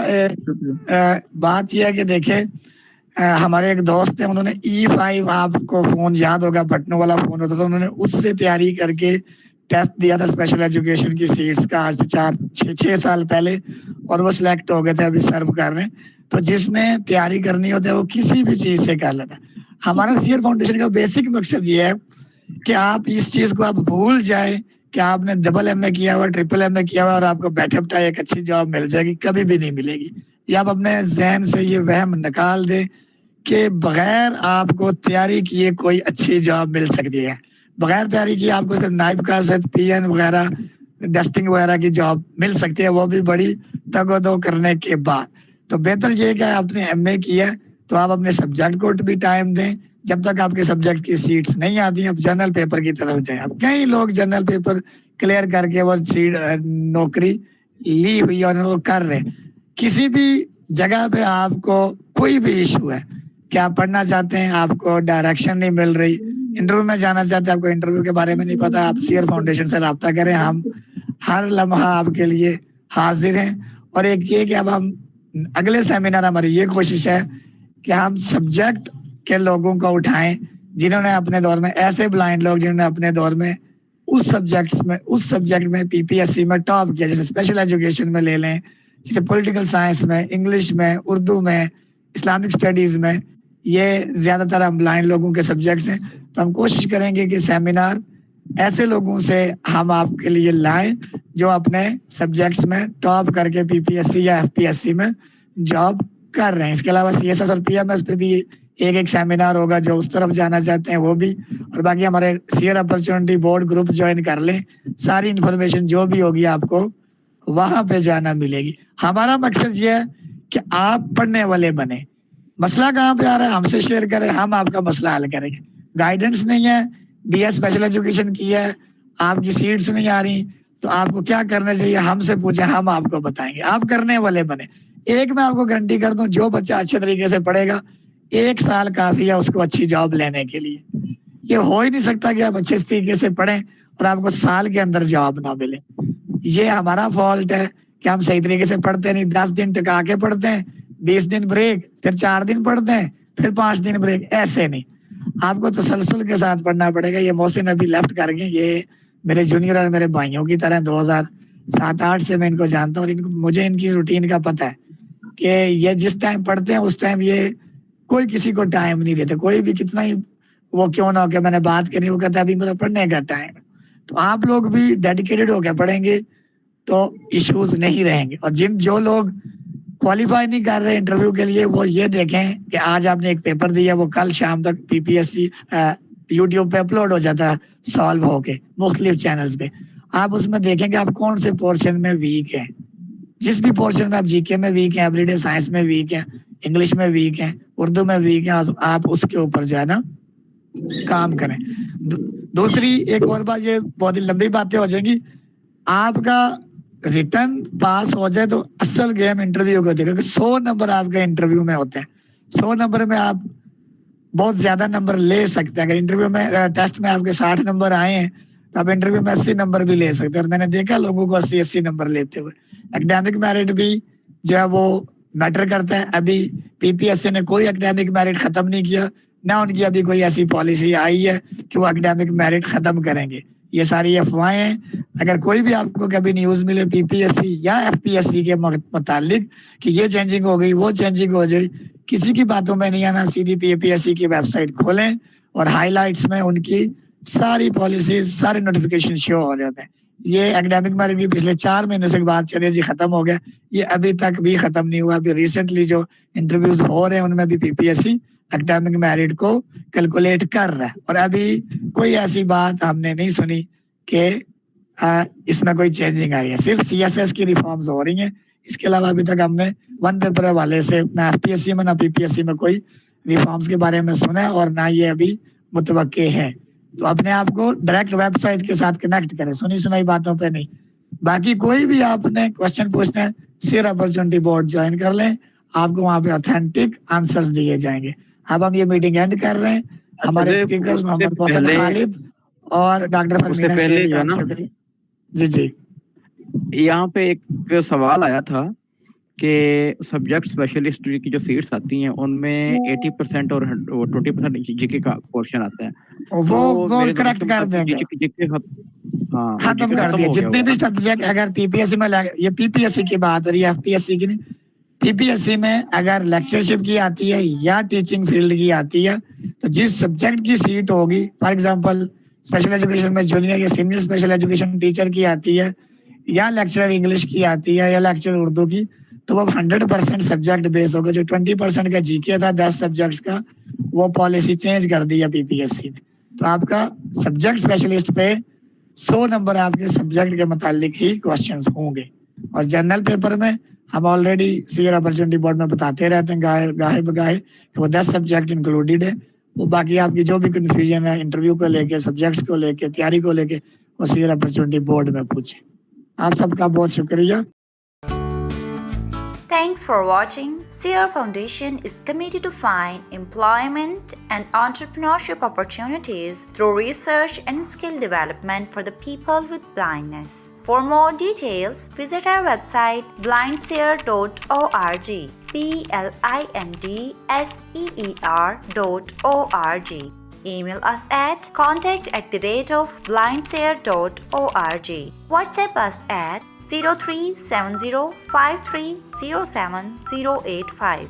बात यह है कि देखें, हमारे एक दोस्त हैं, उन्होंने E5, आपको फोन याद होगा, बटनों वाला फोन होता था, उन्होंने उससे तैयारी करके टेस्ट दिया था स्पेशल एजुकेशन की सीट्स का, आज से 6 साल पहले, और वो सिलेक्ट हो गए थे, अभी सर्व कर रहे हैं। तो जिसने तैयारी करनी होती है वो किसी भी चीज से कर लेता है। हमारा सीयर फाउंडेशन का बेसिक मकसद ये है कि आप इस चीज को आप भूल जाए कि आपने डबल MA किया हुआ, ट्रिपल MA किया हुआ और आपको बैठे बिठाए एक अच्छी जॉब मिल जाएगी, कभी भी नहीं मिलेगी। या आप अपने जहन से ये वहम निकाल दे कि बगैर आपको तैयारी किए कोई अच्छी जॉब मिल सकती है। बगैर तैयारी किए आपको सिर्फ नाइब का PN वगैरह, डस्टिंग वगैरह की जॉब मिल सकती है, वो भी बड़ी तगोदो करने के बाद। तो बेहतर ये है कि आपने MA किया है तो आप अपने सब्जेक्ट को भी टाइम दें। जब तक आपके सब्जेक्ट की सीट्स नहीं आती, आप जनरल पेपर की तरफ जाएं। अब कई लोग जनरल पेपर क्लियर करके वो सीट नौकरी ली हुई और वो कर रहे। किसी भी जगह पे आपको कोई भी इशू है कि आप पढ़ना चाहते हैं, आपको डायरेक्शन नहीं मिल रही, इंटरव्यू में जाना चाहते हैं, आपको इंटरव्यू के बारे में नहीं पता, आप सीयर फाउंडेशन से रब्ता करें, हम हर लम्हा आपके लिए हाजिर हैं। और एक ये कि अब हम अगले सेमिनार, हमारी ये कोशिश है कि हम सब्जेक्ट के लोगों को उठाएं जिन्होंने अपने दौर में, ऐसे ब्लाइंड लोग जिन्होंने अपने दौर में उस सब्जेक्ट में PPSC में टॉप किया, जैसे स्पेशल एजुकेशन में ले लें, जैसे पॉलिटिकल साइंस में, इंग्लिश में, उर्दू में, इस्लामिक स्टडीज में, ये ज्यादातर हम ब्लाइंड लोगों के सब्जेक्ट्स हैं। तो हम कोशिश करेंगे कि सेमिनार ऐसे लोगों से हम आपके लिए लाएं जो अपने सब्जेक्ट्स में टॉप करके PPSC या FPSC में जॉब कर रहे हैं। इसके अलावा CSS और PMS पे भी एक सेमिनार होगा, जो उस तरफ जाना चाहते हैं वो भी। और बाकी हमारे Seer opportunity board group join कर लें, सारी इंफॉर्मेशन जो भी होगी आपको वहां पे जाना मिलेगी। हमारा मकसद ये है कि आप पढ़ने वाले बने। मसला कहाँ पे आ रहा है हमसे शेयर करें, हम आपका मसला हल करेंगे। गाइडेंस नहीं है, BS स्पेशल एजुकेशन की है, आपकी सीट्स नहीं आ रही, तो आपको क्या करना चाहिए हमसे पूछे, हम आपको बताएंगे। आप करने वाले बने। एक मैं आपको गारंटी कर दूं, जो बच्चा अच्छे तरीके से पढ़ेगा 1 साल काफी है उसको अच्छी जॉब लेने के लिए। ये हो ही नहीं सकता कि आप अच्छे तरीके से पढ़ें और आपको साल के अंदर जॉब ना मिले। ये हमारा फॉल्ट है कि हम सही तरीके से पढ़ते नहीं। 10 दिन टिका के पढ़ते हैं, 20 दिन ब्रेक, फिर 4 दिन पढ़ते हैं, फिर 5 दिन ब्रेक। ऐसे नहीं, आपको तसलसल के साथ पढ़ना पड़ेगा। ये मोहसिन अभी लेफ्ट कर गए, ये मेरे जूनियर और मेरे भाइयों की तरह 2007-8 से मैं इनको जानता हूँ और मुझे इनकी रूटीन का पता है कि ये जिस टाइम पढ़ते हैं उस टाइम ये कोई किसी को टाइम नहीं देते। कोई भी कितना ही वो क्यों ना होके मैंने बात करी, वो कहता है अभी मेरा पढ़ने का टाइम। तो आप लोग भी डेडिकेटेड होकर पढ़ेंगे तो इश्यूज नहीं रहेंगे। और जो लोग क्वालिफाई नहीं कर रहे इंटरव्यू के लिए, वो ये देखें कि आज आपने एक पेपर दिया, वो कल शाम तक पीपीएससी यूट्यूब पे अपलोड हो जाता है सॉल्व होके मुख्तलिफ चैनल्स पे। आप उसमें देखेंगे आप कौन से पोर्शन में वीक हैं। जिस भी पोर्शन में आप जीके में वीक हैं, एवरीडे साइंस में वीक हैं, इंग्लिश में वीक हैं, उर्दू में वीक हैं, आप उसके ऊपर जो है ना काम करें। दूसरी एक और बात, ये बहुत ही लंबी बातें हो जाएंगी, आपका रिटर्न पास हो जाए तो असल गेम इंटरव्यू को होती है, क्योंकि 100 नंबर आपके इंटरव्यू में होते हैं। 100 नंबर में आप बहुत ज्यादा नंबर ले सकते हैं। अगर इंटरव्यू में टेस्ट में आपके 60 नंबर आए हैं तो आप इंटरव्यू में 80 नंबर भी ले सकते हैं। और मैंने देखा लोगों को 80 नंबर लेते हुए। एकेडमिक मेरिट भी जो है वो मैटर करता है। अभी पीपीएससी ने कोई एकेडमिक मेरिट खत्म नहीं किया, ना उनकी अभी कोई ऐसी पॉलिसी आई है कि वो एकेडमिक मेरिट खत्म करेंगे। ये सारी अफवाहें हैं। अगर कोई भी आपको कभी न्यूज मिले पीपीएससी या एफपीएससी के मुतालिक कि ये चेंजिंग हो गई, वो चेंजिंग हो जाए, किसी की बातों में नहीं आना। सीधी पीपीएससी की वेबसाइट खोलें और हाइलाइट्स में उनकी सारी पॉलिसीज, सारे नोटिफिकेशन शो हो जाते हैं। ये एकेडमिक मेरिट भी पिछले 4 महीनों से बात चल रही है जी खत्म हो गया, ये अभी तक भी खत्म नहीं हुआ। अभी रिसेंटली जो इंटरव्यूज हो रहे हैं उनमें भी पीपीएससी एकेडमिक मेरिट को कैलकुलेट कर रहा है। और अभी कोई ऐसी बात हमने नहीं सुनी कि इसमें कोई चेंजिंग आ रही है। सिर्फ सीएसएस की रिफॉर्म्स हो रही हैं। इसके अलावा अभी तक हमने वन पेपर वाले से ना एफपीएससी में ना पीपीएससी में कोई रिफॉर्म्स के बारे में सुना है और ना ये अभी मुतवक्के है। तो अपने आप को डायरेक्ट वेबसाइट के साथ कनेक्ट करें, सुनी सुनाई बातों पे नहीं। बाकी कोई भी आपने क्वेश्चन पूछना है, शेयर अपॉर्चुनिटी बोर्ड ज्वाइन कर लें, आपको वहाँ पे ऑथेंटिक आंसर्स दिए जाएंगे। अब हम ये मीटिंग एंड कर रहे हैं। हमारे स्पीकर्स मोहम्मद मोहसिन खालिद और डॉक्टर फरमीना शेख का शुक्रिया। जी जी, यहाँ पे एक सवाल आया था कि सब्जेक्ट स्पेशलिस्ट की जो सीट्स आती हैं उनमें 80% और 20% जीके का पोर्शन आता है। वो करेक्ट कर देंगे, खत्म कर दिया। जितने भी सब्जेक्ट अगर पीपीएससी में ये पीपीएससी की बात हो रही है, एफपीएससी की नहीं। पीपीएससी में अगर लेक्चरशिप की आती है या टीचिंग फील्ड की आती है तो जिस सब्जेक्ट की सीट होगी, फॉर एग्जांपल स्पेशल एजुकेशन में जूनियर या सीनियर स्पेशल एजुकेशन टीचर की आती है या लेक्चरर इंग्लिश की आती है या लेक्चरर उर्दू की, तो वो 100% सब्जेक्ट बेस होगा। जो 20% का जीके था 10 सब्जेक्ट्स का, वो पॉलिसी चेंज कर दी है पीपीएससी ने। तो आपका सब्जेक्ट स्पेशलिस्ट पे 100 नंबर आपके सब्जेक्ट के मुतालिक ही क्वेश्चंस होंगे। और जनरल पेपर में हम ऑलरेडी सीयर अपॉर्चुनिटी बोर्ड में बताते रहते हैं गाहे बगाहे कि वो 10 सब्जेक्ट इंक्लूडेड है। वो बाकी आपकी जो भी कंफ्यूजन है इंटरव्यू को लेके, सब्जेक्ट्स को लेके, तैयारी को लेके, वो सीयर अपॉर्चुनिटी बोर्ड में पूछे। आप सबका बहुत शुक्रिया। Thanks for watching. Seer Foundation is committed to find employment and entrepreneurship opportunities through research and skill development for the people with blindness. For more details, visit our website blindseer.org, blindseer.org. Email us at contact@blindseer.org. WhatsApp us at 037053070085.